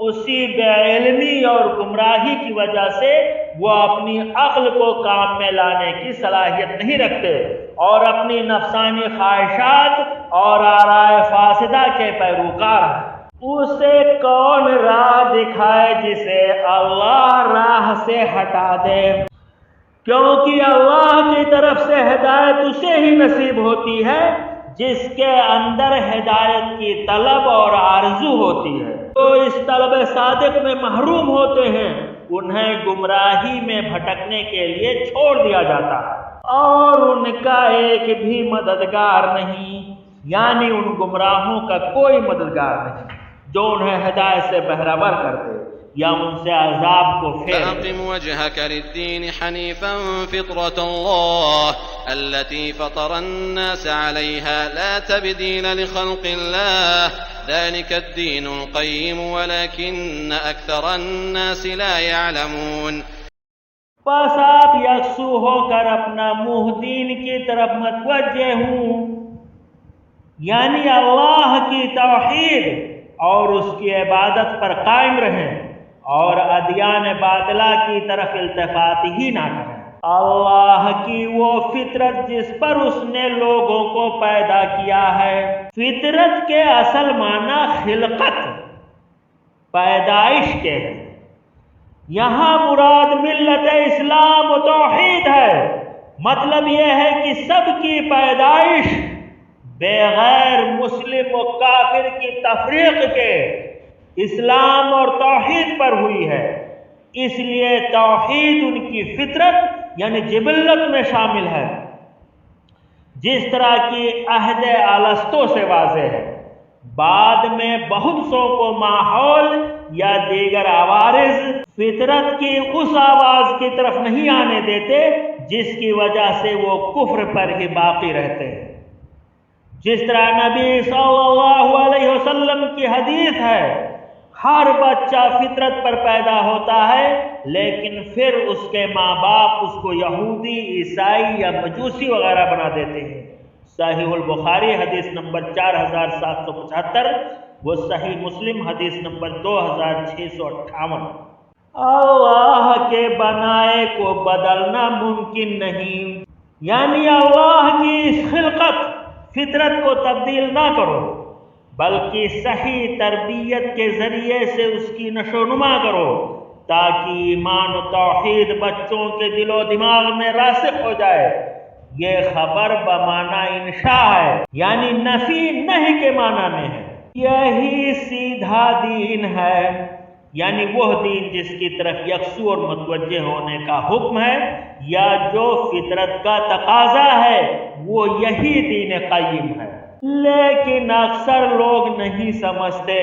اسی بے علمی اور گمراہی کی وجہ سے وہ اپنی عقل کو کام میں لانے کی صلاحیت نہیں رکھتے اور اپنی نفسانی خواہشات اور آرائے فاسدہ کے پیروکار ہیں۔ اسے کون راہ دکھائے جسے اللہ راہ سے ہٹا دے، کیونکہ اللہ کی طرف سے ہدایت اسے ہی نصیب ہوتی ہے جس کے اندر ہدایت کی طلب اور آرزو ہوتی ہے۔ تو اس طلب صادق میں محروم ہوتے ہیں، انہیں گمراہی میں بھٹکنے کے لیے چھوڑ دیا جاتا ہے، اور ان کا ایک بھی مددگار نہیں، یعنی ان گمراہوں کا کوئی مددگار نہیں جو انہیں ہدایت سے بہرہور کر دے یا ان سے عذاب کو پھیر۔ فَأَقِمْ وَجْهَكَ لِلدِّينِ حَنِيفًا فِطْرَةَ اللَّهِ الَّتِي فَطَرَ النَّاسَ عَلَيْهَا لَا تَبْدِيلَ لِخَلْقِ اللَّهِ ذَلِكَ الدِّينُ الْقَيِّمُ وَلَكِنَّ أَكْثَرَ النَّاسِ لَا يَعْلَمُونَ۔ بس آپ یکسو ہو کر اپنا منہ دین کی طرف متوجہ ہوں، یعنی اللہ کی توحید اور اس کی عبادت پر قائم رہیں اور ادیان باطلہ کی طرف التفات ہی نہ کریں۔ اللہ کی وہ فطرت جس پر اس نے لوگوں کو پیدا کیا ہے۔ فطرت کے اصل معنی خلقت، پیدائش کے ہیں، یہاں مراد ملت اسلام و توحید ہے۔ مطلب یہ ہے کہ سب کی پیدائش بغیر مسلم و کافر کی تفریق کے اسلام اور توحید پر ہوئی ہے، اس لیے توحید ان کی فطرت یعنی جبلت میں شامل ہے، جس طرح کی عہد الستو سے واضح ہے۔ بعد میں بہت سو کو ماحول یا دیگر عوارض فطرت کی اس آواز کی طرف نہیں آنے دیتے جس کی وجہ سے وہ کفر پر ہی باقی رہتے ہیں، جس طرح نبی صلی اللہ علیہ وسلم کی حدیث ہے، ہر بچہ فطرت پر پیدا ہوتا ہے لیکن پھر اس کے ماں باپ اس کو یہودی، عیسائی یا مجوسی وغیرہ بنا دیتے ہیں۔ صحیح البخاری حدیث نمبر 4775، وہ صحیح مسلم حدیث نمبر 2658۔ اللہ کے بنائے کو بدلنا ممکن نہیں، یعنی اللہ کی اس خلقت فطرت کو تبدیل نہ کرو، بلکہ صحیح تربیت کے ذریعے سے اس کی نشو و نما کرو تاکہ ایمان و توحید بچوں کے دل و دماغ میں راسخ ہو جائے۔ یہ خبر بمعنی انشاء ہے، یعنی نفی نہیں کے معنی میں ہے۔ یہی سیدھا دین ہے، یعنی وہ دین جس کی طرف یکسو اور متوجہ ہونے کا حکم ہے، یا جو فطرت کا تقاضا ہے، وہ یہی دین قیم ہے۔ لیکن اکثر لوگ نہیں سمجھتے،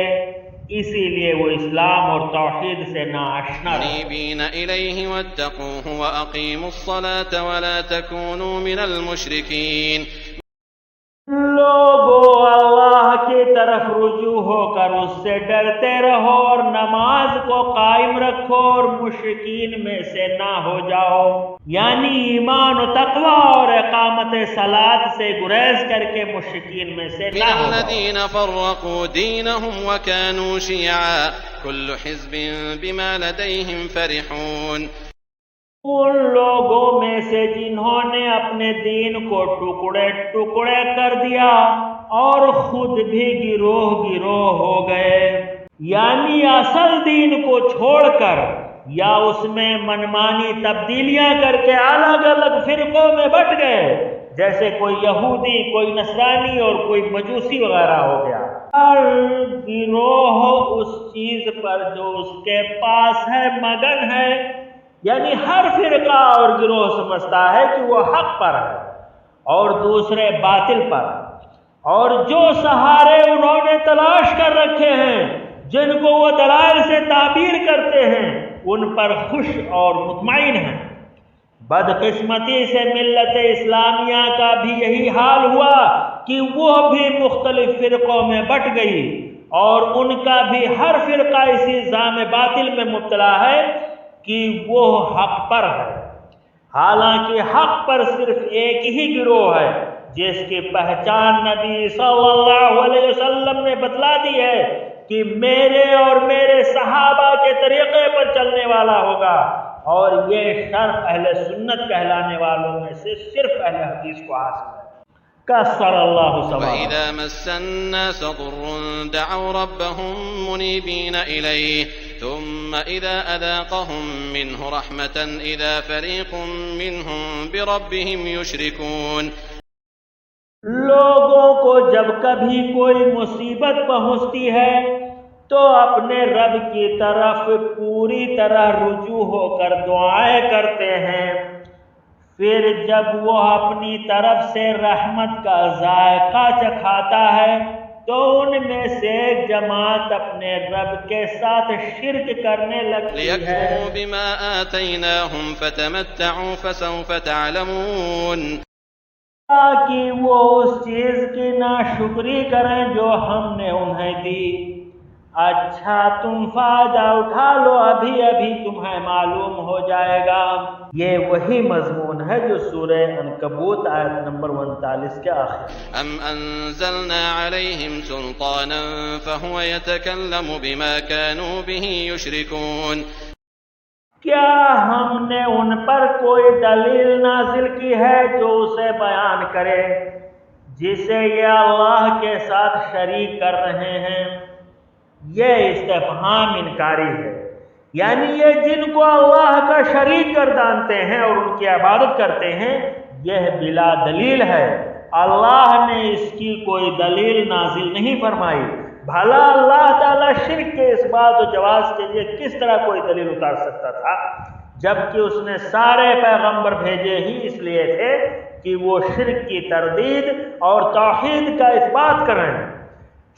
اسی لیے وہ اسلام اور توحید سے ناآشنا رہتے۔ منیبین الیہ واتقوہ واقیموا الصلاة ولا تکونوا من المشرکین۔ لوگو اللہ کی طرف رجوع ہو کر اس سے ڈرتے رہو اور نماز کو قائم رکھو اور مشرکین میں سے نہ ہو جاؤ، یعنی ایمان و تقوی اور اقامت صلاۃ سے گریز کر کے مشرکین میں سے نہ ہو جاؤ۔ الذین فرقوا دینہم وکانوا شیعا کل حزب بما لدیہم فرحون۔ ان لوگوں میں سے جنہوں نے اپنے دین کو ٹکڑے ٹکڑے کر دیا اور خود بھی گروہ گروہ ہو گئے، یعنی اصل دین کو چھوڑ کر یا اس میں منمانی تبدیلیاں کر کے الگ الگ فرقوں میں بٹ گئے، جیسے کوئی یہودی، کوئی نصرانی اور کوئی مجوسی وغیرہ ہو گیا۔ ہر گروہ اس چیز پر جو اس کے پاس ہے مگن ہے، یعنی ہر فرقہ اور گروہ سمجھتا ہے کہ وہ حق پر ہے اور دوسرے باطل پر، اور جو سہارے انہوں نے تلاش کر رکھے ہیں، جن کو وہ دلائل سے تعبیر کرتے ہیں، ان پر خوش اور مطمئن ہیں۔ بدقسمتی سے ملت اسلامیہ کا بھی یہی حال ہوا کہ وہ بھی مختلف فرقوں میں بٹ گئی، اور ان کا بھی ہر فرقہ اسی ظام باطل میں مبتلا ہے کہ وہ حق پر ہے، حالانکہ حق پر صرف ایک ہی گروہ ہے جس کی پہچان نبی صلی اللہ علیہ وسلم نے بتلا دی ہے کہ میرے اور میرے صحابہ کے طریقے پر چلنے والا ہوگا، اور یہ شرف اہل سنت کہلانے والوں میں سے صرف اہل حدیث کو حاصل ہے۔ کسر اللہ ثوابہ۔ وَإِذَا مَسَّ النَّاسَ ضُرٌّ دَعَوْا رَبَّهُم مُنِيبِينَ إِلَيْهِ ثُمَّ إِذَا أَذَاقَهُم مِّنْهُ رَحْمَةً إِذَا فَرِيقٌ مِّنْهُم بِرَبِّهِمْ يُشْرِكُونَ۔ لوگوں کو جب کبھی کوئی مصیبت پہنچتی ہے تو اپنے رب کی طرف پوری طرح رجوع ہو کر دعائیں کرتے ہیں، پھر جب وہ اپنی طرف سے رحمت کا ذائقہ چکھاتا ہے تو ان میں سے ایک جماعت اپنے رب کے ساتھ شرک کرنے لگتی ہے۔ لِيَكْفُرُوا بِمَا آتَيْنَاهُمْ فَتَمَتَّعُوا فَسَوْفَ تَعْلَمُونَ۔ تاکہ وہ اس چیز کی ناشکری کریں جو ہم نے انہیں دی۔ اچھا تم فائدہ اٹھا لو، ابھی ابھی تمہیں معلوم ہو جائے گا۔ یہ وہی مضمون ہے جو سورہ عنکبوت آیت نمبر 39 کے آخر۔ أَمْ أَنزَلْنَا عَلَيْهِمْ سُلْطَانًا فَهُوَ يَتَكَلَّمُ بِمَا كَانُوا بِهِ يُشْرِكُونَ۔ کیا ہم نے ان پر کوئی دلیل نازل کی ہے جو اسے بیان کرے جسے یہ اللہ کے ساتھ شریک کر رہے ہیں؟ یہ استفہام انکاری ہے، یعنی یہ جن کو اللہ کا شریک گردانتے ہیں اور ان کی عبادت کرتے ہیں، یہ بلا دلیل ہے۔ اللہ نے اس کی کوئی دلیل نازل نہیں فرمائی۔ بھلا اللہ تعالیٰ شرک کے اس بات و جواز کے لیے کس طرح کوئی دلیل اتار سکتا تھا، جبکہ اس نے سارے پیغمبر بھیجے ہی اس لیے تھے کہ وہ شرک کی تردید اور توحید کا اثبات کریں۔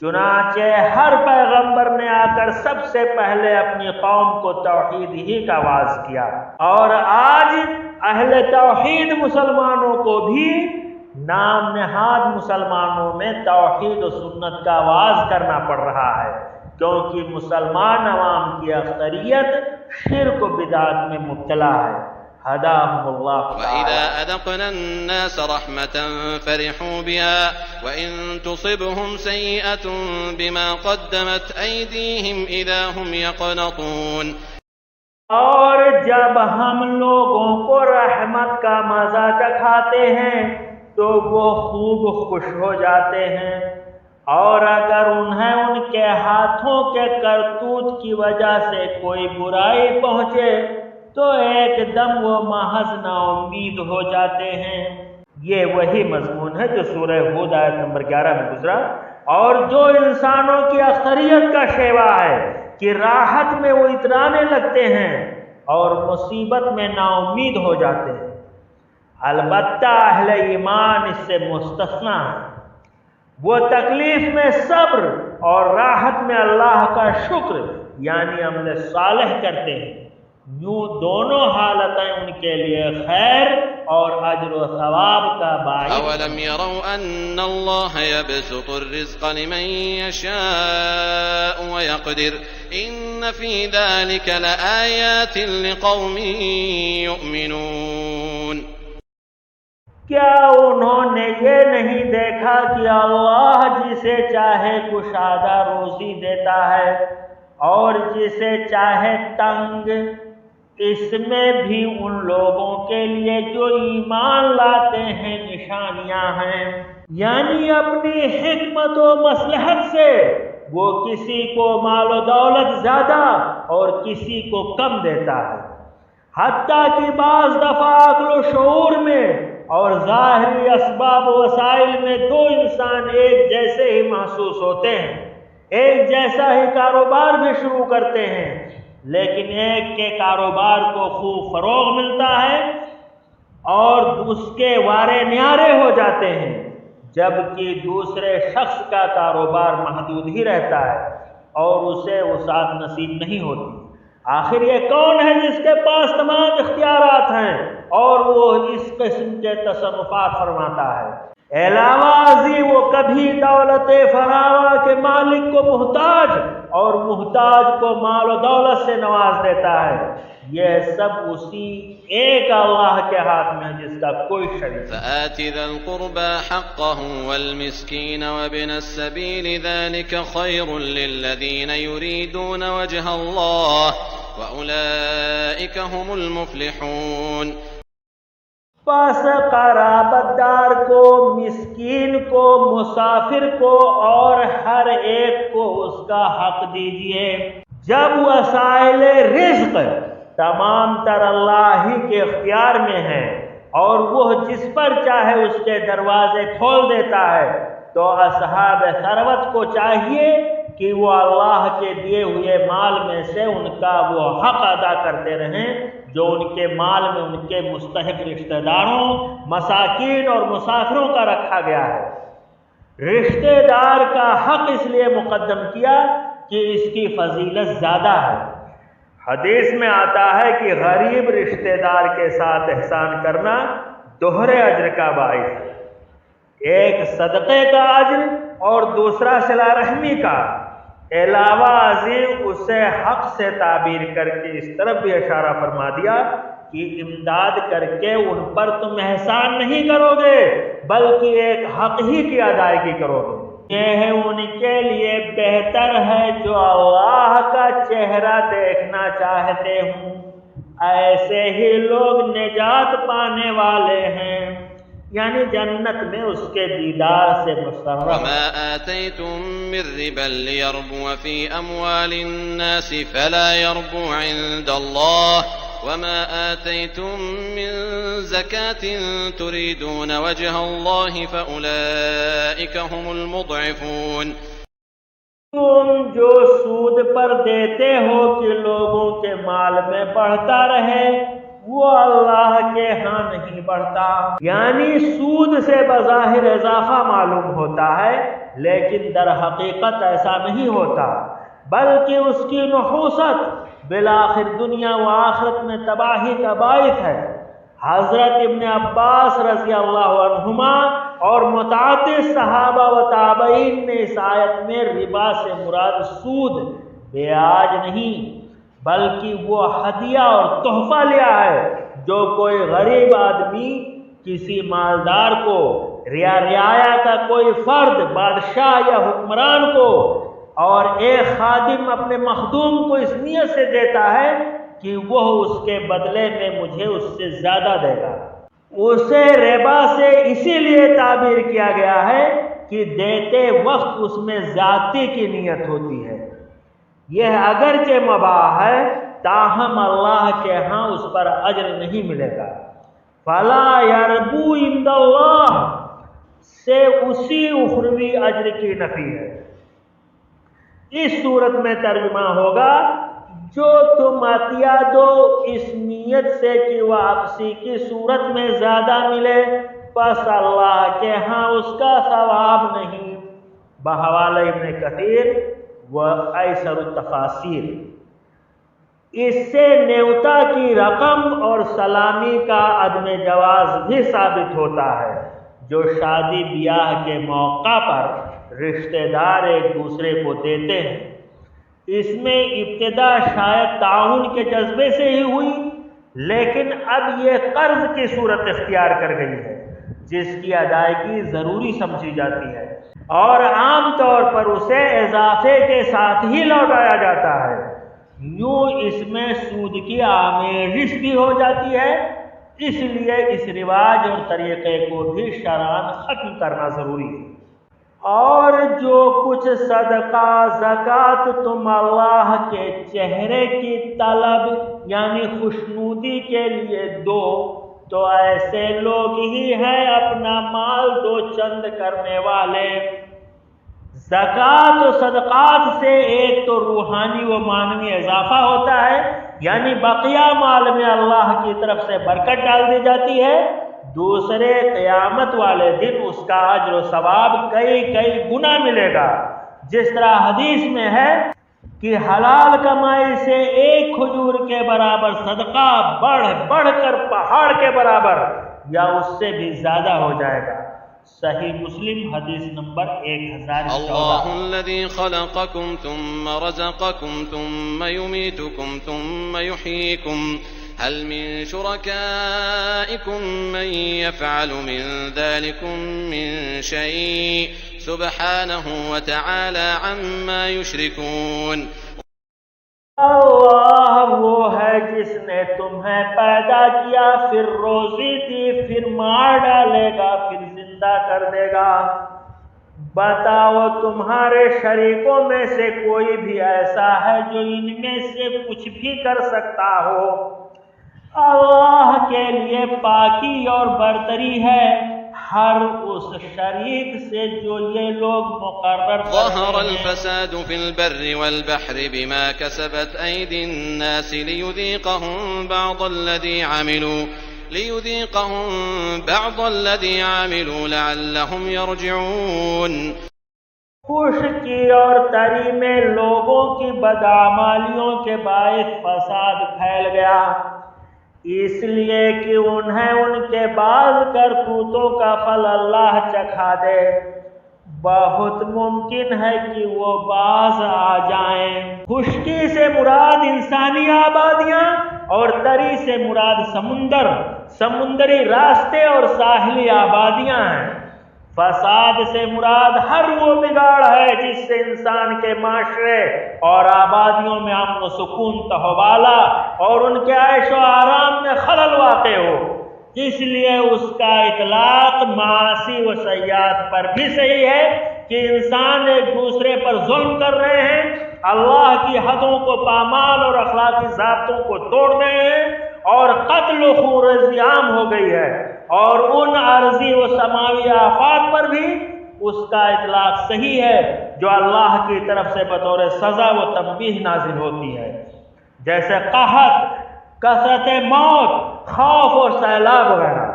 چنانچہ ہر پیغمبر نے آ کر سب سے پہلے اپنی قوم کو توحید ہی کا آغاز کیا، اور آج اہل توحید مسلمانوں کو بھی نام نہاد مسلمانوں میں توحید و سنت کا آغاز کرنا پڑ رہا ہے، کیونکہ مسلمان عوام کی اکثریت شرک و بدعت میں مبتلا ہے۔ هداهم الله وَإِذَا أَذَقْنَا النَّاسَ رَحْمَةً فَرِحُوا بِهَا وَإِن تُصِبْهُمْ سَيِّئَةٌ بِمَا قَدَّمَتْ أَيْدِيهِمْ إِذَا هُمْ يَقْنَطُونَ۔ اور جب ہم لوگوں کو رحمت کا مزہ چکھاتے ہیں تو وہ خوب خوش ہو جاتے ہیں، اور اگر انہیں ان کے ہاتھوں کے کرتوت کی وجہ سے کوئی برائی پہنچے تو ایک دم وہ محض نا امید ہو جاتے ہیں۔ یہ وہی مضمون ہے جو سورہ ہود آیت نمبر 11 میں گزرا، اور جو انسانوں کی اکثریت کا شیوا ہے کہ راحت میں وہ اترانے لگتے ہیں اور مصیبت میں نا امید ہو جاتے ہیں۔ البتہ اہل ایمان اس سے مستثنا ہے، وہ تکلیف میں صبر اور راحت میں اللہ کا شکر یعنی عمل صالح کرتے ہیں۔ یوں دونوں حالتیں ان کے لیے خیر اور اجر و ثواب کا باعث۔ أولم يروا أن الله يبسط الرزق لمن يشاء ويقدر إن في ذلك لآيات لقوم يؤمنون۔ کیا انہوں نے یہ نہیں دیکھا کہ اللہ جسے چاہے کشادہ روزی دیتا ہے اور جسے چاہے تنگ؟ اس میں بھی ان لوگوں کے لیے جو ایمان لاتے ہیں نشانیاں ہیں، یعنی اپنی حکمت و مصلحت سے وہ کسی کو مال و دولت زیادہ اور کسی کو کم دیتا ہے، حتیٰ کہ بعض دفعہ عقل و شعور میں اور ظاہری اسباب و وسائل میں دو انسان ایک جیسے ہی محسوس ہوتے ہیں، ایک جیسا ہی کاروبار بھی شروع کرتے ہیں، لیکن ایک کے کاروبار کو خوب فروغ ملتا ہے اور اس کے وارے نیارے ہو جاتے ہیں، جبکہ دوسرے شخص کا کاروبار محدود ہی رہتا ہے اور اسے وسعت نصیب نہیں ہوتی۔ آخر یہ کون ہے جس کے پاس تمام اختیارات ہیں اور وہ اس قسم کے تصرفات فرماتا ہے؟ علاوہ ازیں وہ کبھی دولت فراوہ کے مالک کو محتاج اور محتاج کو مال و دولت سے نواز دیتا ہے۔ یہ سب اسی ایک اللہ کے ہاتھ میں ہے جس کا کوئی شریک نہیں۔ فآت ذا القربى حقه والمسكين وابن السبيل ذلك خير للذين يريدون وجه الله وأولئك هم المفلحون۔ پس قرابت دار کو، مسکین کو، مسافر کو اور ہر ایک کو اس کا حق دیجیے۔ جب وسائل رزق تمام تر اللہ ہی کے اختیار میں ہیں اور وہ جس پر چاہے اس کے دروازے کھول دیتا ہے، تو اصحاب ثروت کو چاہیے کہ وہ اللہ کے دیے ہوئے مال میں سے ان کا وہ حق ادا کرتے رہیں جو ان کے مال میں ان کے مستحق رشتہ داروں، مساکین اور مسافروں کا رکھا گیا ہے۔ رشتہ دار کا حق اس لیے مقدم کیا کہ اس کی فضیلت زیادہ ہے۔ حدیث میں آتا ہے کہ غریب رشتہ دار کے ساتھ احسان کرنا دوہرے اجر کا باعث ہے، ایک صدقے کا اجر اور دوسرا صلہ رحمی کا۔ علاوہ ازیں اسے حق سے تعبیر کر کے اس طرف بھی اشارہ فرما دیا کہ امداد کر کے ان پر تم احسان نہیں کرو گے بلکہ ایک حق ہی کی ادائیگی کرو گے۔ یہ ان کے لیے بہتر ہے جو اللہ کا چہرہ دیکھنا چاہتے ہوں، ایسے ہی لوگ نجات پانے والے ہیں، یعنی جنت میں اس کے دیدار سے مسرت۔ وما آتيتم من ربا ليربو في أموال الناس فلا يربو عند الله وما آتيتم من زكاة تريدون وجه الله فأولئك هم المضعفون۔ تم جو سود پر دیتے ہو کہ لوگوں کے مال میں بڑھتا رہے، وہ اللہ کے ہاں نہیں بڑھتا، یعنی سود سے بظاہر اضافہ معلوم ہوتا ہے لیکن در حقیقت ایسا نہیں ہوتا، بلکہ اس کی نحوست بالآخر دنیا و آخرت میں تباہی کا باعث ہے۔ حضرت ابن عباس رضی اللہ عنہما اور متعدد صحابہ و تابعین نے اس آیت میں ربا سے مراد سود، بیاج نہیں بلکہ وہ ہدیہ اور تحفہ لیا ہے جو کوئی غریب آدمی کسی مالدار کو، رعایا کا کوئی فرد بادشاہ یا حکمران کو، اور ایک خادم اپنے مخدوم کو اس نیت سے دیتا ہے کہ وہ اس کے بدلے میں مجھے اس سے زیادہ دے گا۔ اسے ربا سے اسی لیے تعبیر کیا گیا ہے کہ دیتے وقت اس میں زیادتی کی نیت ہوتی ہے۔ یہ اگرچہ مباح ہے تاہم اللہ کے ہاں اس پر اجر نہیں ملے گا۔ فلا یربو عند اللہ سے اسی اخروی اجر کی نفی ہے۔ اس صورت میں ترجمہ ہوگا جو تم عطیہ دو اس نیت سے کہ واپسی کی صورت میں زیادہ ملے، پس اللہ کے ہاں اس کا ثواب نہیں۔ بحوالہ ابن کثیر و ایسر التفاسیر۔ اس سے نیوتا کی رقم اور سلامی کا عدم جواز بھی ثابت ہوتا ہے جو شادی بیاہ کے موقع پر رشتہ دار ایک دوسرے کو دیتے ہیں۔ اس میں ابتدا شاید تعاون کے جذبے سے ہی ہوئی، لیکن اب یہ قرض کی صورت اختیار کر گئی ہے جس کی ادائیگی ضروری سمجھی جاتی ہے، اور عام طور پر اسے اضافے کے ساتھ ہی لوٹایا جاتا ہے۔ یوں اس میں سود کی آمیزش بھی ہو جاتی ہے، اس لیے اس رواج اور طریقے کو بھی شرعاً ختم کرنا ضروری ہے۔ اور جو کچھ صدقہ زکوٰۃ تم اللہ کے چہرے کی طلب یعنی خوشنودی کے لیے دو تو ایسے لوگ ہی ہیں اپنا مال دو چند کرنے والے۔ زکوٰۃ و صدقات سے ایک تو روحانی و معنوی اضافہ ہوتا ہے، یعنی بقیہ مال میں اللہ کی طرف سے برکت ڈال دی جاتی ہے، دوسرے قیامت والے دن اس کا اجر و ثواب کئی گنا ملے گا، جس طرح حدیث میں ہے کہ حلال کمائی سے ایک کھجور کے برابر صدقہ بڑھ کر پہاڑ کے برابر یا اس سے بھی زیادہ ہو جائے گا۔ صحیح مسلم حدیث نمبر 1014۔ اللہ الذي خلقكم ثم رزقكم ثم يميتكم ثم يحييكم هل من شركائكم من يفعل من ذلكم من شيء سبحانه وتعالى عما يشركون۔ اللہ وہ ہے جس نے تمہیں پیدا کیا، پھر روزی دی، پھر مار ڈالے گا، پھر زندہ کر دے گا۔ بتاؤ تمہارے شریکوں میں سے کوئی بھی ایسا ہے جو ان میں سے کچھ بھی کر سکتا ہو؟ اللہ کے لیے پاکی اور برتری ہے ہر اس شریک سے جو یہ لوگ مقرر کرتے ہیں۔ ظہر الفساد فی البر والبحر بما کسبت ایدی الناس لیذیقہم بعض الذی عملوا لعلہم یرجعون۔ خشکی اور تری میں لوگوں کی بدعمالیوں کے باعث فساد پھیل گیا، اس لیے کہ انہیں ان کے بعض کرتوتوں کا پھل اللہ چکھا دے۔ بہت ممکن ہے کہ وہ باز آ جائیں۔ خشکی سے مراد انسانی آبادیاں اور تری سے مراد سمندری راستے اور ساحلی آبادیاں ہیں۔ فساد سے مراد ہر وہ بگاڑ ہے جس سے انسان کے معاشرے اور آبادیوں میں امن و سکون تہوالا اور ان کے عیش و آرام میں خلل واقع ہو۔ اس لیے اس کا اطلاق معاصی و سیئات پر بھی صحیح ہے کہ انسان ایک دوسرے پر ظلم کر رہے ہیں، اللہ کی حدوں کو پامال اور اخلاقی ضابطوں کو توڑ رہے ہیں، اور قتل و خونریزی عام ہو گئی ہے، اور ان عارضی و سماوی آفات پر بھی اس کا اطلاق صحیح ہے جو اللہ کی طرف سے بطور سزا و تنبیہ نازل ہوتی ہے، جیسے قحط، کثرت موت، خوف اور سیلاب وغیرہ۔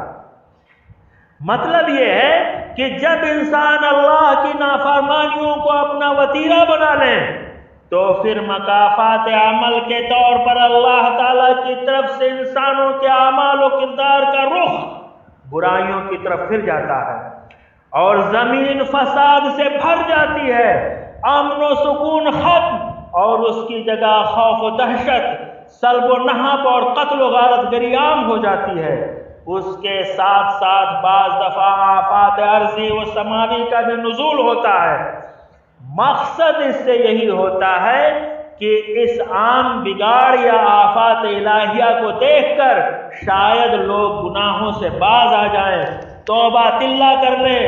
مطلب یہ ہے کہ جب انسان اللہ کی نافرمانیوں کو اپنا وتیرہ بنا لیں تو پھر مکافات عمل کے طور پر اللہ تعالیٰ کی طرف سے انسانوں کے اعمال و کردار کا رخ برائیوں کی طرف پھر جاتا ہے، اور زمین فساد سے بھر جاتی ہے، امن و سکون ختم اور اس کی جگہ خوف و دہشت، سلب و نہب اور قتل و غارت گری عام ہو جاتی ہے۔ اس کے ساتھ ساتھ بعض دفعہ آفات عرضی و سماوی کا بھی نزول ہوتا ہے۔ مقصد اس سے یہی ہوتا ہے کہ اس عام بگاڑ یا آفات الہیہ کو دیکھ کر شاید لوگ گناہوں سے باز آ جائیں، توبہ تلہ کر لیں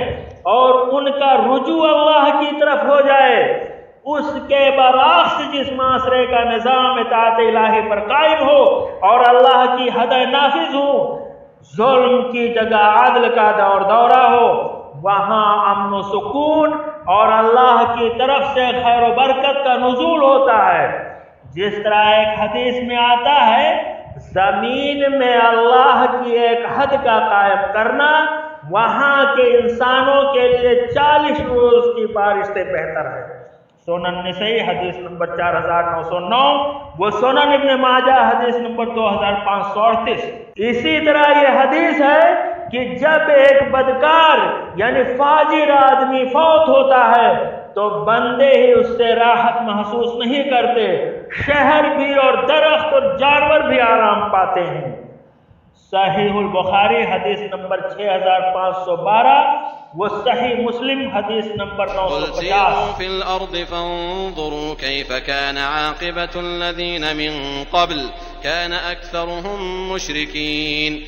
اور ان کا رجوع اللہ کی طرف ہو جائے۔ اس کے برعکس جس معاشرے کا نظام اطاعت الہی پر قائم ہو اور اللہ کی حد نافذ ہو، ظلم کی جگہ عدل کا دورہ ہو، وہاں امن و سکون اور اللہ کی طرف سے خیر و برکت کا نزول ہوتا ہے۔ جس طرح ایک حدیث میں آتا ہے، زمین میں اللہ کی ایک حد کا قائم کرنا وہاں کے انسانوں کے لیے 40 روز کی بارش سے بہتر ہے۔ سنن نسائی حدیث نمبر 4909، وہ سنن ابن ماجہ حدیث نمبر 2538۔ اسی طرح یہ حدیث ہے کہ جب ایک بدکار یعنی فاجر آدمی فوت ہوتا ہے تو بندے ہی اس سے راحت محسوس نہیں کرتے، شہر بھی اور درخت اور جانور بھی آرام پاتے ہیں۔ صحیح البخاری حدیث نمبر 6512، وہ صحیح مسلم حدیث نمبر 950۔ قل سیروا فی الارض فانظروا کیف کان عاقبۃ الذین من قبل کان اکثرهم مشرکین۔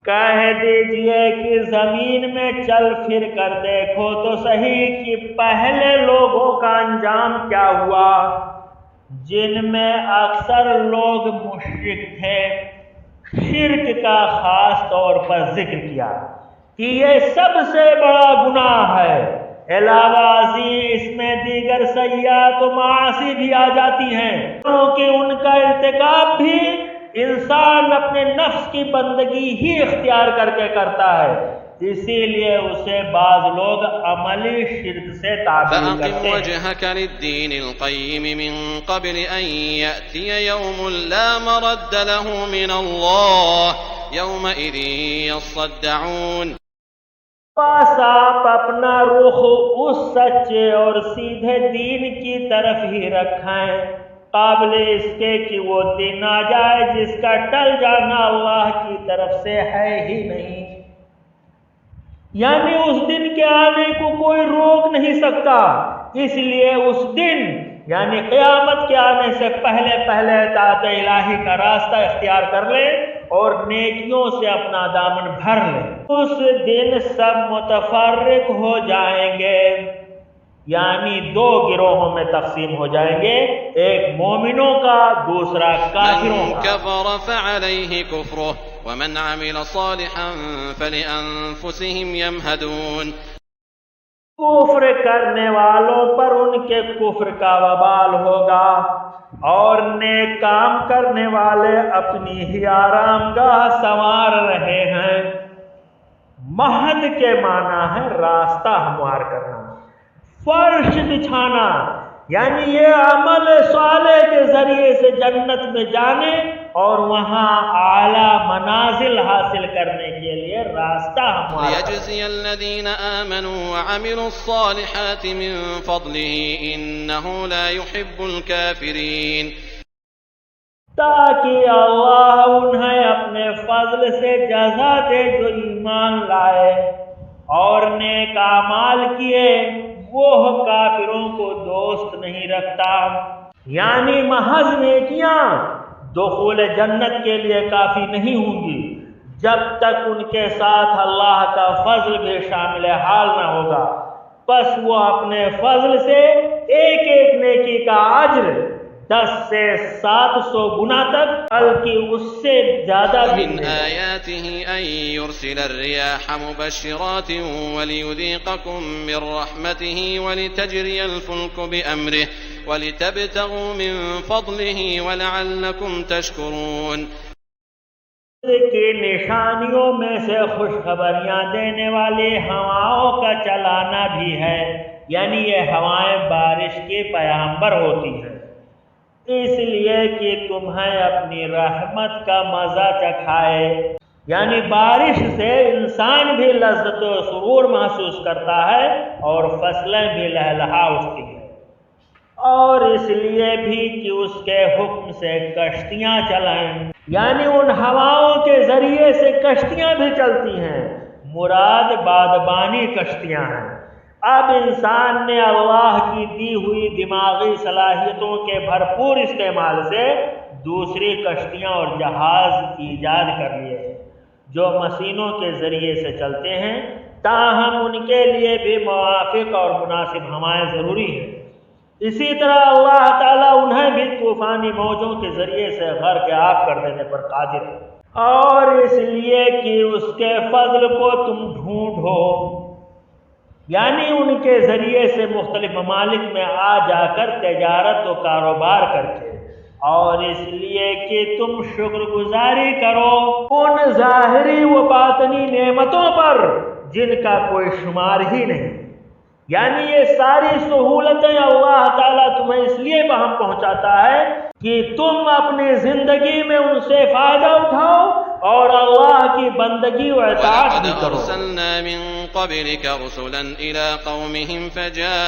کہہ دیجئے کہ زمین میں چل پھر کر دیکھو تو صحیح کہ پہلے لوگوں کا انجام کیا ہوا، جن میں اکثر لوگ مشرک تھے۔ شرک کا خاص طور پر ذکر کیا کہ یہ سب سے بڑا گناہ ہے۔ علاوہ ازیں اس میں دیگر سیئات و معاصی بھی آ جاتی ہیں، کیونکہ ان کا ارتکاب بھی انسان اپنے نفس کی بندگی ہی اختیار کر کے کرتا ہے، اسی لیے اسے بعض لوگ عملی شرک سے تعبیر کرتے ہیں۔ فَأَقِمْ وَجْهَكَ لِلدِّينِ الْقَيِّمِ مِنْ قَبْلِ أَنْ يَأْتِيَ يَوْمٌ لَا مَرَدَّ لَهُ مِنَ اللَّهِ يَوْمَئِذٍ يَصَّدَّعُونَ۔ بس آپ اپنا رخ اس سچے اور سیدھے دین کی طرف ہی رکھیں، قابل اس کے کہ وہ دن آ جائے جس کا ٹل جانا اللہ کی طرف سے ہے ہی نہیں، یعنی اس دن کے آنے کو کوئی روک نہیں سکتا۔ اس لیے اس دن یعنی قیامت کے آنے سے پہلے اطاعت الہی کا راستہ اختیار کر لے اور نیکیوں سے اپنا دامن بھر لے۔ اس دن سب متفرق ہو جائیں گے، یعنی دو گروہوں میں تقسیم ہو جائیں گے، ایک مومنوں کا، دوسرا کافروں من کا۔ كفر فعليه كفره ومن عمل صالحا فلأنفسهم يمهدون۔ کفر کرنے والوں پر ان کے کفر کا وبال ہوگا اور نیک کام کرنے والے اپنی ہی آرام گاہ سنوار رہے ہیں۔ مہد کے معنی ہے راستہ ہموار کرنا، فرش بچھانا، یعنی یہ عمل صالح کے ذریعے سے جنت میں جانے اور وہاں اعلیٰ منازل حاصل کرنے کے لیے راستہ ہموار کرنا۔ ليجزي الذين آمنوا وعملوا الصالحات من فضله إنه لا يحب الكافرين۔ تاکہ اللہ انہیں اپنے فضل سے جزا دے جو ایمان لائے اور نیک اعمال کیے، وہ کافروں کو دوست نہیں رکھتا۔ یعنی محض نیکیاں دخول جنت کے لیے کافی نہیں ہوں گی جب تک ان کے ساتھ اللہ کا فضل بھی شامل حال نہ ہوگا، بس وہ اپنے فضل سے ایک ایک نیکی کا اجر 10 سے 700 گنا تک بلکہ اس سے زیادہ بھی ومن آياته أن يرسل الرياح مبشرات وليذيقكم من رحمته ولتجري الفلك بأمره ولتبتغوا من فضله ولعلكم تشكرون۔ کی نشانیوں میں سے خوشخبریاں دینے والی ہواؤں کا چلانا بھی ہے، یعنی یہ ہوائیں بارش کی پیامبر ہوتی ہیں، اس لیے کہ تمہیں اپنی رحمت کا مزہ چکھائے۔ یعنی بارش سے انسان بھی لذت و سرور محسوس کرتا ہے اور فصلیں بھی لہلہا اٹھتی ہیں، اور اس لیے بھی کہ اس کے حکم سے کشتیاں چلائیں، یعنی ان ہواؤں کے ذریعے سے کشتیاں بھی چلتی ہیں، مراد بادبانی کشتیاں ہیں۔ اب انسان نے اللہ کی دی ہوئی دماغی صلاحیتوں کے بھرپور استعمال سے دوسری کشتیاں اور جہاز ایجاد کر لیے ہیں جو مشینوں کے ذریعے سے چلتے ہیں، تاہم ان کے لیے بھی موافق اور مناسب ہوائیں ضروری ہیں۔ اسی طرح اللہ تعالیٰ انہیں بھی طوفانی موجوں کے ذریعے سے غرق آب کر دینے پر قادر ہے، اور اس لیے کہ اس کے فضل کو تم ڈھونڈو، یعنی ان کے ذریعے سے مختلف ممالک میں آ جا کر تجارت و کاروبار کر کے، اور اس لیے کہ تم شکر گزاری کرو ان ظاہری و باطنی نعمتوں پر جن کا کوئی شمار ہی نہیں۔ یعنی یہ ساری سہولتیں اللہ تعالیٰ تمہیں اس لیے بہم پہنچاتا ہے کہ تم اپنی زندگی میں ان سے فائدہ اٹھاؤ اور اللہ کی بندگی و اطاعت بھی کرو۔ وَلَقَدْ أَرْسَلْنَا مِن قَبْلِكَ رُسُلًا إِلَىٰ قَوْمِهِمْ فَجَاءُوهُم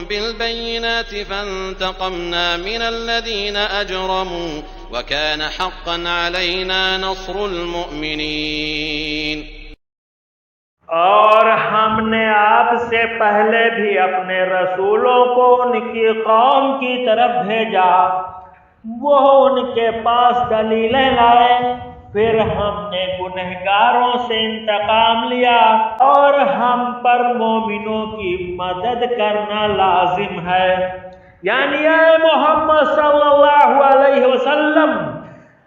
بِالْبَيِّنَاتِ فَانتَقَمْنَا مِنَ الَّذِينَ أَجْرَمُوا وَكَانَ حَقًّا عَلَيْنَا نَصْرُ الْمُؤْمِنِينَ۔ اور ہم نے آپ سے پہلے بھی اپنے رسولوں کو ان کی قوم کی طرف بھیجا، وہ ان کے پاس دلیلیں لائے، پھر ہم نے گنہگاروں سے انتقام لیا، اور ہم پر مومنوں کی مدد کرنا لازم ہے۔ یعنی اے محمد صلی اللہ علیہ وسلم،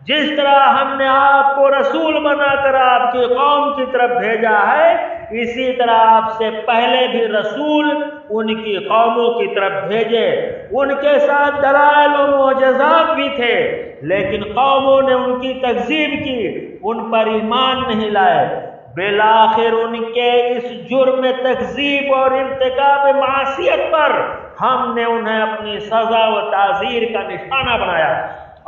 جس طرح ہم نے آپ کو رسول بنا کر آپ کی قوم کی طرف بھیجا ہے، اسی طرح آپ سے پہلے بھی رسول ان کی قوموں کی طرف بھیجے، ان کے ساتھ دلائل و معجزات بھی تھے، لیکن قوموں نے ان کی تکذیب کی، ان پر ایمان نہیں لائے۔ بالآخر ان کے اس جرم تکذیب اور ارتکاب معصیت پر ہم نے انہیں اپنی سزا و تعزیر کا نشانہ بنایا،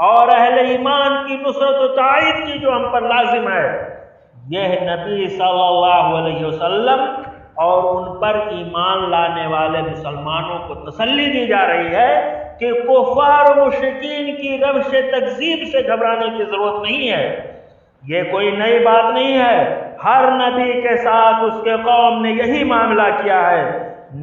اور اہل ایمان کی نصرت و تائید کی جو ہم پر لازم ہے۔ یہ نبی صلی اللہ علیہ وسلم اور ان پر ایمان لانے والے مسلمانوں کو تسلی دی جا رہی ہے کہ کفار و مشرکین کی روش تکذیب سے گھبرانے کی ضرورت نہیں ہے۔ یہ کوئی نئی بات نہیں ہے، ہر نبی کے ساتھ اس کے قوم نے یہی معاملہ کیا ہے۔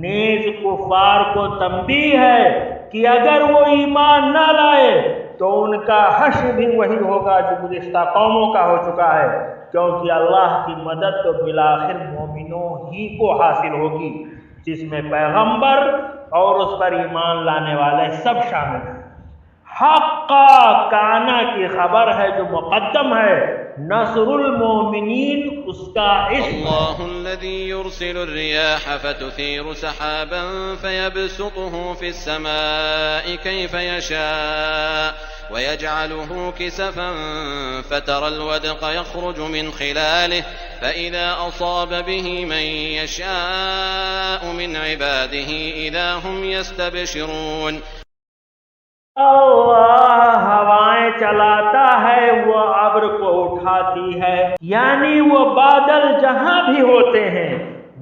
نیز کفار کو تنبیہ ہے کہ اگر وہ ایمان نہ لائے تو ان کا حشر بھی وہی ہوگا جو گزشتہ قوموں کا ہو چکا ہے، کیونکہ اللہ کی مدد تو بالآخر مومنوں ہی کو حاصل ہوگی، جس میں پیغمبر اور اس پر ایمان لانے والے سب شامل ہیں۔ حقا کانا کی خبر ہے جو مقدم ہے، نصر المومنین اس کا اسم ہے۔ اللہ الذی یرسل الریاح فتثیر سحابا فیبسطه فی السماء کیف یشاء ويجعله كسفا فترى الودق يخرج من خلاله فإذا أصاب به من يشاء من عباده إذا هم يستبشرون۔ اللہ ہوائیں چلاتا ہے، وہ ابر کو اٹھاتی ہے، یعنی وہ بادل جہاں بھی ہوتے ہیں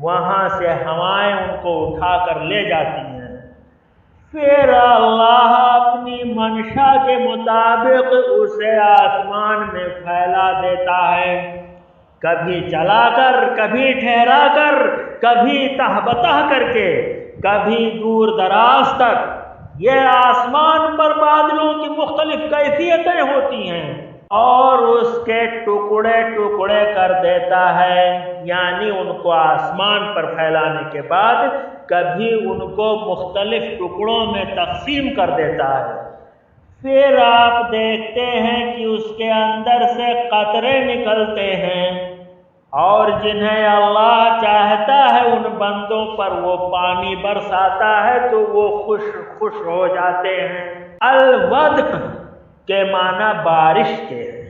وہاں سے ہوائیں ان کو اٹھا کر لے جاتی ہیں، پھر اللہ اپنی منشا کے مطابق اسے آسمان میں پھیلا دیتا ہے، کبھی چلا کر، کبھی ٹھہرا کر، کبھی تہبتہ کر کے، کبھی دور دراز تک۔ یہ آسمان پر بادلوں کی مختلف کیفیتیں ہوتی ہیں، اور اس کے ٹکڑے ٹکڑے کر دیتا ہے، یعنی ان کو آسمان پر پھیلانے کے بعد کبھی ان کو مختلف ٹکڑوں میں تقسیم کر دیتا ہے، پھر آپ دیکھتے ہیں کہ اس کے اندر سے قطرے نکلتے ہیں، اور جنہیں اللہ چاہتا ہے ان بندوں پر وہ پانی برساتا ہے تو وہ خوش ہو جاتے ہیں۔ الودق کے معنی بارش کے ہیں،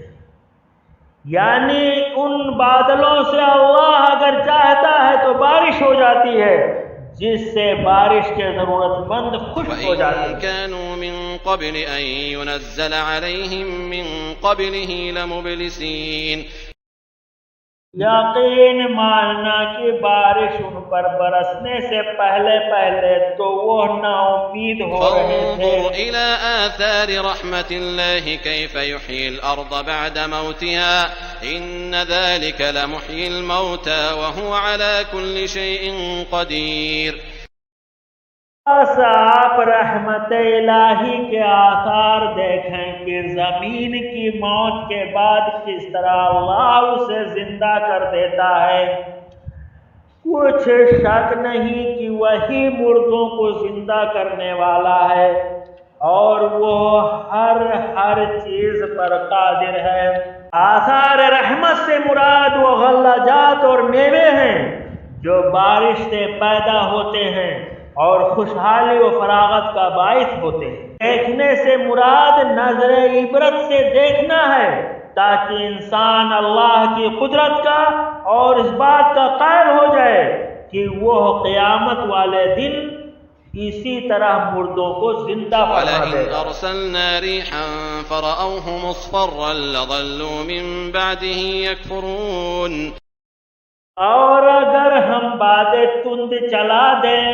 یعنی ان بادلوں سے اللہ اگر چاہتا ہے تو بارش ہو جاتی ہے، جس سے بارش کے ضرورت مند خوش ہو جاتے ہیں۔ وَإِن كَانُوا مِن قَبْلِ أَن يُنَزَّلَ عَلَيْهِم مِّن قَبْلِهِ لَمُبْلِسِينَ۔ یقین ماننا کہ بارش ان پر برسنے سے پہلے تو وہ نا امید ہو رہے تھے۔ فانظر إلى آثار رحمة الله كيف يحيي الأرض بعد موتها إن ذلك لمحيي الموتى وهو على كل شيء قدير. بس آپ رحمت الہی کے آثار دیکھیں کہ زمین کی موت کے بعد کس طرح اللہ اسے زندہ کر دیتا ہے. کچھ شک نہیں کہ وہی مردوں کو زندہ کرنے والا ہے اور وہ ہر چیز پر قادر ہے. آثار رحمت سے مراد وہ غلہ اور میوے ہیں جو بارش سے پیدا ہوتے ہیں اور خوشحالی و فراغت کا باعث ہوتے ہیں. دیکھنے سے مراد نظر عبرت سے دیکھنا ہے تاکہ انسان اللہ کی قدرت کا اور اس بات کا قائل ہو جائے کہ وہ قیامت والے دن اسی طرح مردوں کو زندہ فرما دے وَلَئِنْ گا. أَرْسَلْنَا رِيحًا فَرَأَوْهُ مُصْفَرًّا لَظَلُّوا مِنْ بَعْدِهِ يَكْفُرُونَ. اور اگر ہم بادیں تند چلا دیں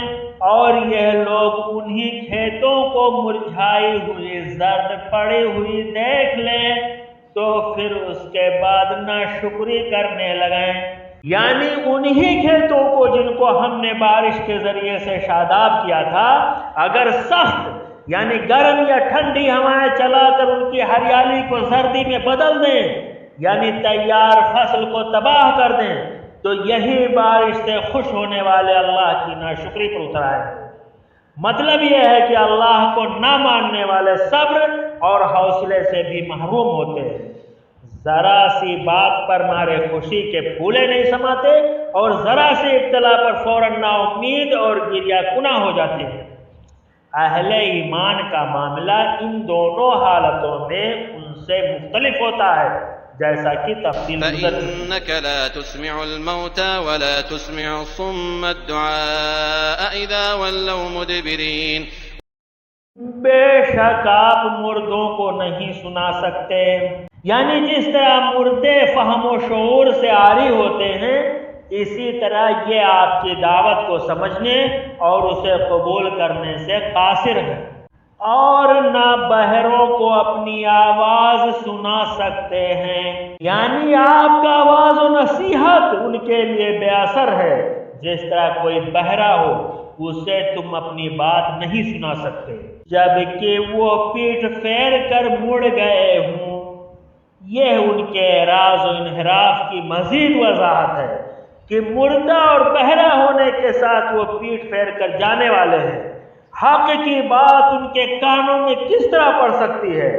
اور یہ لوگ انہی کھیتوں کو مرجھائی ہوئی زرد پڑی ہوئی دیکھ لیں تو پھر اس کے بعد ناشکری کرنے لگیں. یعنی انہی کھیتوں کو جن کو ہم نے بارش کے ذریعے سے شاداب کیا تھا اگر سخت یعنی گرم یا ٹھنڈی ہوائیں چلا کر ان کی ہریالی کو زردی میں بدل دیں یعنی تیار فصل کو تباہ کر دیں تو یہی بارش سے خوش ہونے والے اللہ کی ناشکری پر اتر آئے. مطلب یہ ہے کہ اللہ کو نہ ماننے والے صبر اور حوصلے سے بھی محروم ہوتے ہیں. ذرا سی بات پر مارے خوشی کے پھولے نہیں سماتے اور ذرا سی ابتلا پر فوراً نا امید اور گریہ کناں ہو جاتے ہیں. اہل ایمان کا معاملہ ان دونوں حالتوں میں ان سے مختلف ہوتا ہے جیسا کہ تفصیل فإنك لا تسمع الموتى ولا تسمع الصم الدعاء إذا ولوا مدبرين. بے شک آپ مردوں کو نہیں سنا سکتے یعنی جس طرح مردے فہم و شعور سے عاری ہوتے ہیں اسی طرح یہ آپ کی دعوت کو سمجھنے اور اسے قبول کرنے سے قاصر ہیں. اور نہ بہروں کو اپنی آواز سنا سکتے ہیں یعنی آپ کا آواز و نصیحت ان کے لیے بے اثر ہے. جس طرح کوئی بہرا ہو اسے تم اپنی بات نہیں سنا سکتے جبکہ وہ پیٹھ پھیر کر مڑ گئے ہوں. یہ ان کے اعراض و انحراف کی مزید وضاحت ہے کہ مردہ اور بہرا ہونے کے ساتھ وہ پیٹھ پھیر کر جانے والے ہیں. حق کی بات ان کے کانوں میں کس طرح پڑ سکتی ہے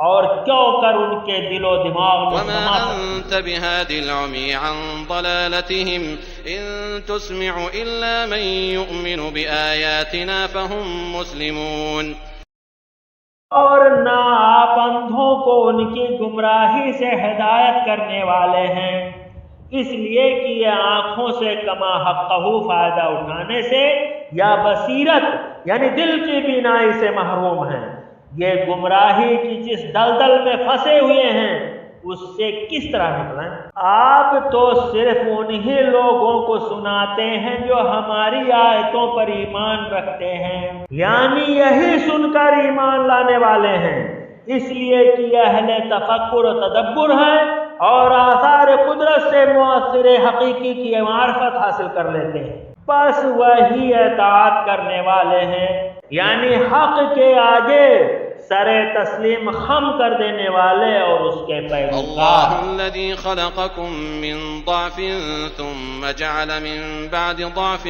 اور کیوں کر ان کے دل و دماغ میں وما سما سکتی أنت بهاد العمي عن ضلالتهم إن تسمع إلا من يؤمن بآياتنا فهم مسلمون. اور نہ آپ اندھوں کو ان کی گمراہی سے ہدایت کرنے والے ہیں اس لیے کہ یہ آنکھوں سے کما حقہ فائدہ اٹھانے سے یا بصیرت یعنی دل کی بینائی سے محروم ہیں. یہ گمراہی کی جس دلدل میں پھنسے ہوئے ہیں اس سے کس طرح نکلیں. آپ تو صرف انہی لوگوں کو سناتے ہیں جو ہماری آیتوں پر ایمان رکھتے ہیں یعنی یہی سن کر ایمان لانے والے ہیں اس لیے کہ اہل تفکر و تدبر ہیں اور آثار قدرت سے مؤثر حقیقی کی معرفت حاصل کر لیتے ہیں. بس وہی اطاعت کرنے والے ہیں یعنی حق کے آگے سر تسلیم خم کر دینے والے اور اس کے پیروکار. الله الذي خلقكم من ضعف ثم جعل من بعد ضعف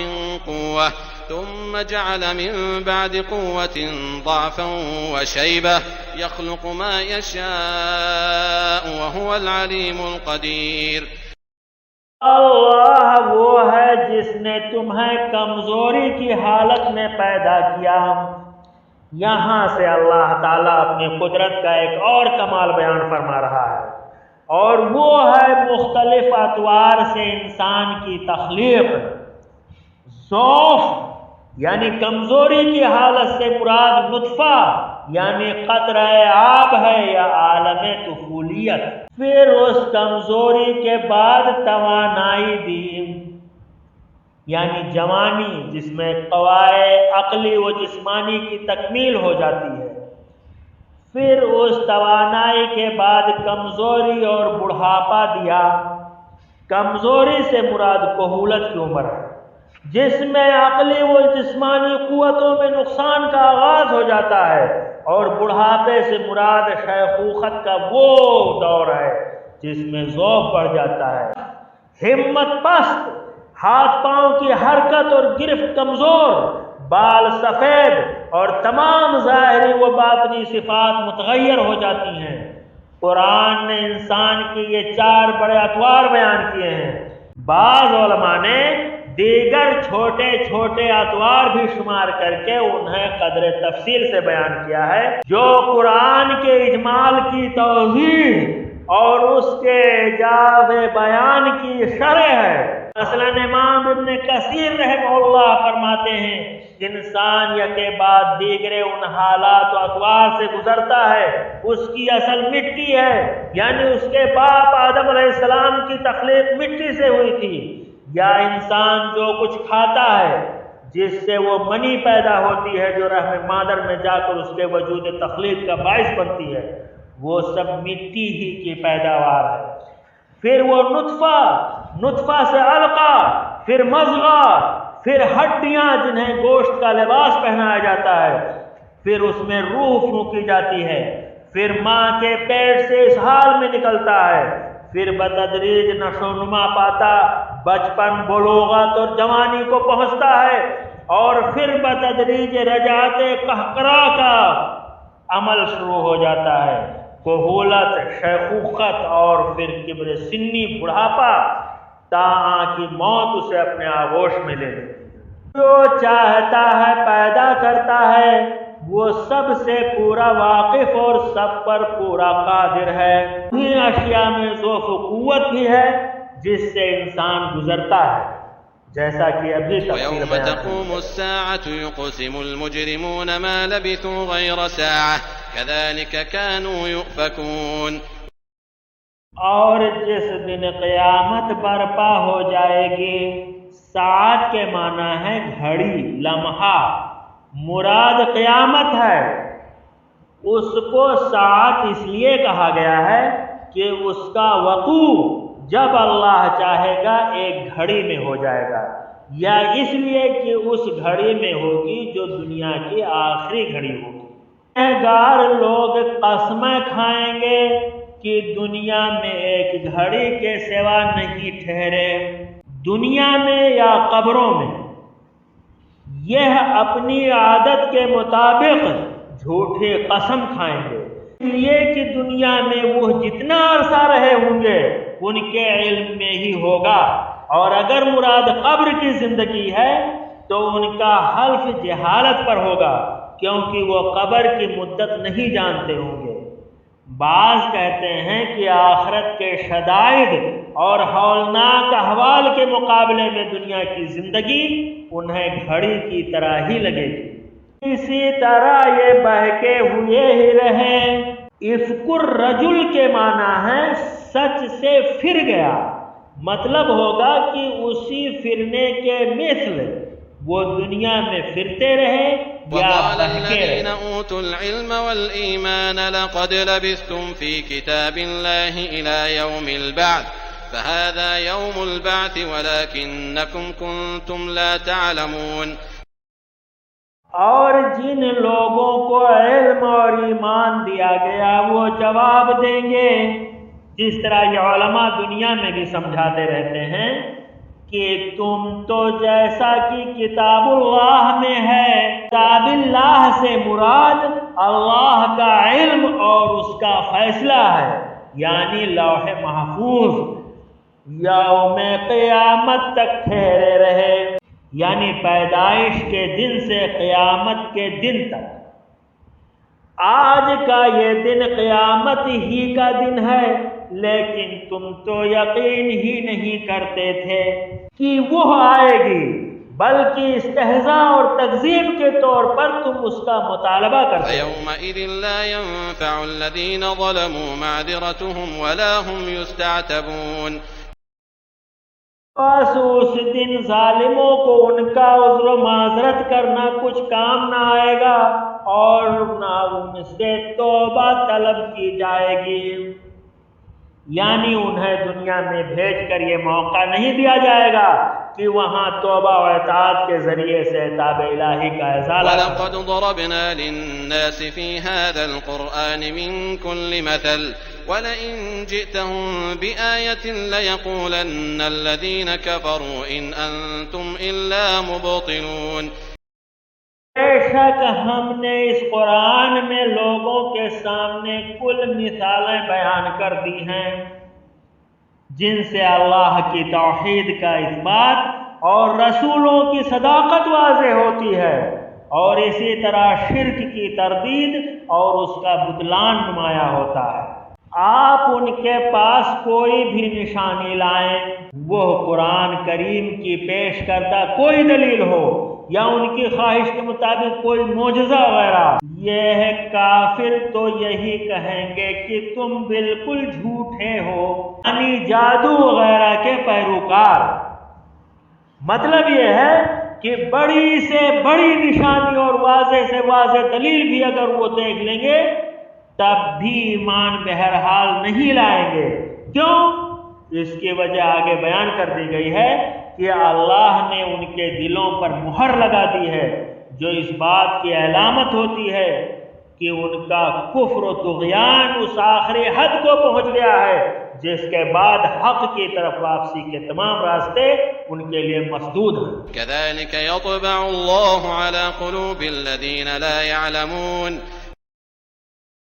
قوة ثم جعل من بعد قوة ضعفا وشيبة يخلق ما يشاء وهو العليم القدير. اللہ وہ ہے جس نے تمہیں کمزوری کی حالت میں پیدا کیا. یہاں سے اللہ تعالیٰ اپنی قدرت کا ایک اور کمال بیان فرما رہا ہے اور وہ ہے مختلف اطوار سے انسان کی تخلیق. ضعف یعنی کمزوری کی حالت سے مراد نطفہ یعنی قطرہ آب ہے یا عالم طفولیت. پھر اس کمزوری کے بعد توانائی دی یعنی جوانی جس میں قوائے عقلی و جسمانی کی تکمیل ہو جاتی ہے. پھر اس توانائی کے بعد کمزوری اور بڑھاپا دیا۔ کمزوری سے مراد کہولت کی عمر ہے، جس میں عقلی و جسمانی قوتوں میں نقصان کا آغاز ہو جاتا ہے، اور بڑھاپے سے مراد شیخوخت کا وہ دور ہے جس میں ذوق بڑھ جاتا ہے، ہمت پست، ہاتھ پاؤں کی حرکت اور گرفت کمزور، بال سفید اور تمام ظاہری و باطنی صفات متغیر ہو جاتی ہیں۔ قرآن نے انسان کی یہ 4 بڑے اطوار بیان کیے ہیں۔ بعض علماء نے دیگر چھوٹے چھوٹے اطوار بھی شمار کر کے انہیں قدر تفصیل سے بیان کیا ہے، جو قرآن کے اجمال کی توضیح اور اس کے ایجاز بیان کی شرح ہے۔ مثلا امام ابن کثیر رحمہ اللہ فرماتے ہیں، انسان یکے بعد دیگرے ان حالات و اطوار سے گزرتا ہے۔ اس کی اصل مٹی ہے، یعنی اس کے باپ آدم علیہ السلام کی تخلیق مٹی سے ہوئی تھی، یا انسان جو کچھ کھاتا ہے جس سے وہ منی پیدا ہوتی ہے جو رحم مادر میں جا کر اس کے وجود تخلیق کا باعث بنتی ہے، وہ سب مٹی ہی کی پیداوار ہے۔ پھر وہ نطفہ سے علقہ، پھر مضغہ، پھر ہڈیاں جنہیں گوشت کا لباس پہنایا جاتا ہے، پھر اس میں روح پھونکی جاتی ہے، پھر ماں کے پیٹ سے اس حال میں نکلتا ہے، پھر بتدریج نشو و نما پاتا، بچپن، بلوغت اور جوانی کو پہنچتا ہے، اور پھر بتدریج رجعت قہقرا کا عمل شروع ہو جاتا ہے، کہولت، شیخوخت اور پھر کبر سنی، بڑھاپا، تاں کی موت اسے اپنے آغوش میں لے لیتی ہے۔ جو چاہتا ہے پیدا کرتا ہے، وہ سب سے پورا واقف اور سب پر پورا قادر ہے۔ انہی اشیاء میں ضعف و قوت بھی ہے جس سے انسان گزرتا ہے، جیسا کہ ابھی وَيَوْمَ تَقُومُ السَّاعَةُ يُقْسِمُ الْمُجْرِمُونَ مَا لَبِثُوا غَيْرَ سَاعَةٍ كَذَلِكَ كَانُوا يُؤْفَكُونَ۔ اور جس دن قیامت برپا ہو جائے گی، ساعت کے معنی ہے گھڑی، لمحہ، مراد قیامت ہے۔ اس کو ساعت اس لیے کہا گیا ہے کہ اس کا وقوع جب اللہ چاہے گا ایک گھڑی میں ہو جائے گا، یا اس لیے کہ اس گھڑی میں ہوگی جو دنیا کی آخری گھڑی ہوگی۔ گنہگار لوگ قسمیں کھائیں گے کہ دنیا میں ایک گھڑی کے سوا نہیں ٹھہرے، دنیا میں یا قبروں میں۔ یہ اپنی عادت کے مطابق جھوٹے قسم کھائیں گے، اس لیے کہ دنیا میں وہ جتنا عرصہ رہے ہوں گے ان کے علم میں ہی ہوگا، اور اگر مراد قبر کی زندگی ہے تو ان کا حلف جہالت پر ہوگا، کیونکہ وہ قبر کی مدت نہیں جانتے ہوں گے۔ بعض کہتے ہیں کہ آخرت کے شدائد اور ہولناک احوال کے مقابلے میں دنیا کی زندگی انہیں گھڑی کی طرح ہی لگے گی، اسی طرح یہ بہکے ہوئے ہی رہیں۔ افک الرجل کے معنی ہے سچ سے پھر گیا، مطلب ہوگا کہ اسی پھرنے کے مثل وہ دنیا میں پھرتے رہے یا وقال بہکے الذين رہے۔ أوتوا العلم والإيمان لقد لبثتم في كتاب الله إلى يوم البعث فهذا يوم البعث ولكنكم كنتم لا تعلمون۔ اور جن لوگوں کو علم اور ایمان دیا گیا وہ جواب دیں گے، جس طرح یہ علماء دنیا میں بھی سمجھاتے رہتے ہیں کہ تم تو جیسا کہ کتاب اللہ میں ہے، کتاب اللہ سے مراد اللہ کا علم اور اس کا فیصلہ ہے، یعنی لوح محفوظ، یوم قیامت تک ٹھہرے رہے، یعنی پیدائش کے دن سے قیامت کے دن تک۔ آج کا یہ دن قیامت ہی کا دن ہے، لیکن تم تو یقین ہی نہیں کرتے تھے کہ وہ آئے گی، بلکہ استہزاء اور تکذیب کے طور پر تم اس کا مطالبہ کرتے تھے۔ فَيَوْمَئِذٍ لَا يَنفَعُ الَّذِينَ ظَلَمُوا مَعْذِرَتُهُمْ وَلَا هُمْ يُسْتَعْتَبُونَ۔ بس اس دن ظالموں کو ان کا عذر و معذرت کرنا کچھ کام نہ آئے گا، اور نہ ان سے توبہ طلب کی جائے گی، یعنی انہیں دنیا میں بھیج کر یہ موقع نہیں دیا جائے گا کہ وہاں توبہ و اطاعت کے ذریعے سے عتاب الہی کا ازالہ کریں۔ وَلَقَدْ ضَرَبْنَا لِلنَّاسِ فِي هَذَا الْقُرْآنِ مِنْ كُلِّ مَثَلٍ وَلَئِنْ جِئْتَهُمْ بِآيَةٍ لَيَقُولَنَّ الَّذِينَ كَفَرُوا إِنْ أَنْتُمْ إِلَّا مُبْطِلُونَ۔ بے شک ہم نے اس قرآن میں لوگوں کے سامنے کل مثالیں بیان کر دی ہیں جن سے اللہ کی توحید کا اثبات اور رسولوں کی صداقت واضح ہوتی ہے، اور اسی طرح شرک کی تردید اور اس کا بطلان نمایاں ہوتا ہے۔ آپ ان کے پاس کوئی بھی نشانی لائیں، وہ قرآن کریم کی پیش کردہ کوئی دلیل ہو یا ان کی خواہش کے مطابق کوئی معجزہ وغیرہ، یہ کافر تو یہی کہیں گے کہ تم بالکل جھوٹے ہو، یعنی جادو وغیرہ کے پیروکار۔ مطلب یہ ہے کہ بڑی سے بڑی نشانی اور واضح سے واضح دلیل بھی اگر وہ دیکھ لیں گے تب بھی ایمان بہرحال نہیں لائیں گے۔ کیوں؟ اس کی وجہ آگے بیان کر دی گئی ہے کہ اللہ نے ان کے دلوں پر مہر لگا دی ہے، جو اس بات کی علامت ہوتی ہے کہ ان کا کفر و طغیان اس آخری حد کو پہنچ گیا ہے جس کے بعد حق کی طرف واپسی کے تمام راستے ان کے لیے مسدود ہیں۔ كذلك يطبع الله على قلوب الذين لا يعلمون۔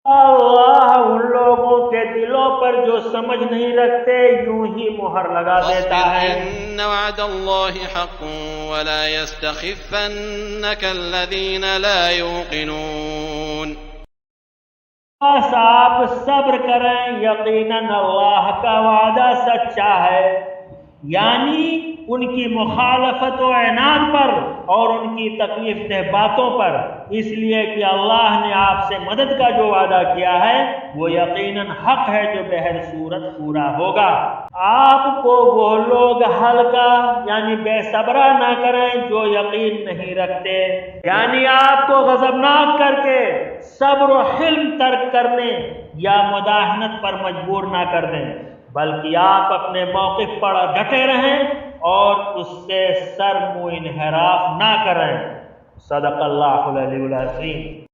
اللہ ان لوگوں کے دلوں پر جو سمجھ نہیں رکھتے یوں ہی مہر لگا دیتا ہے۔ إن وعد الله حق ولا يستخفنك الذين لا يوقنون۔ بس آپ صبر کریں، یقیناً اللہ کا وعدہ سچا ہے، یعنی ان کی مخالفت و عناد پر اور ان کی تکلیف دہ باتوں پر، اس لیے کہ اللہ نے آپ سے مدد کا جو وعدہ کیا ہے وہ یقیناً حق ہے جو بہر صورت پورا ہوگا۔ آپ کو وہ لوگ ہلکا یعنی بے صبرا نہ کریں جو یقین نہیں رکھتے، یعنی آپ کو غضبناک کر کے صبر و حلم ترک کرنے یا مداہنت پر مجبور نہ کر دیں، بلکہ آپ اپنے موقف پر ڈٹے رہیں اور اس سے سر منہ انحراف نہ کریں۔ صدق اللہ العلی العظیم۔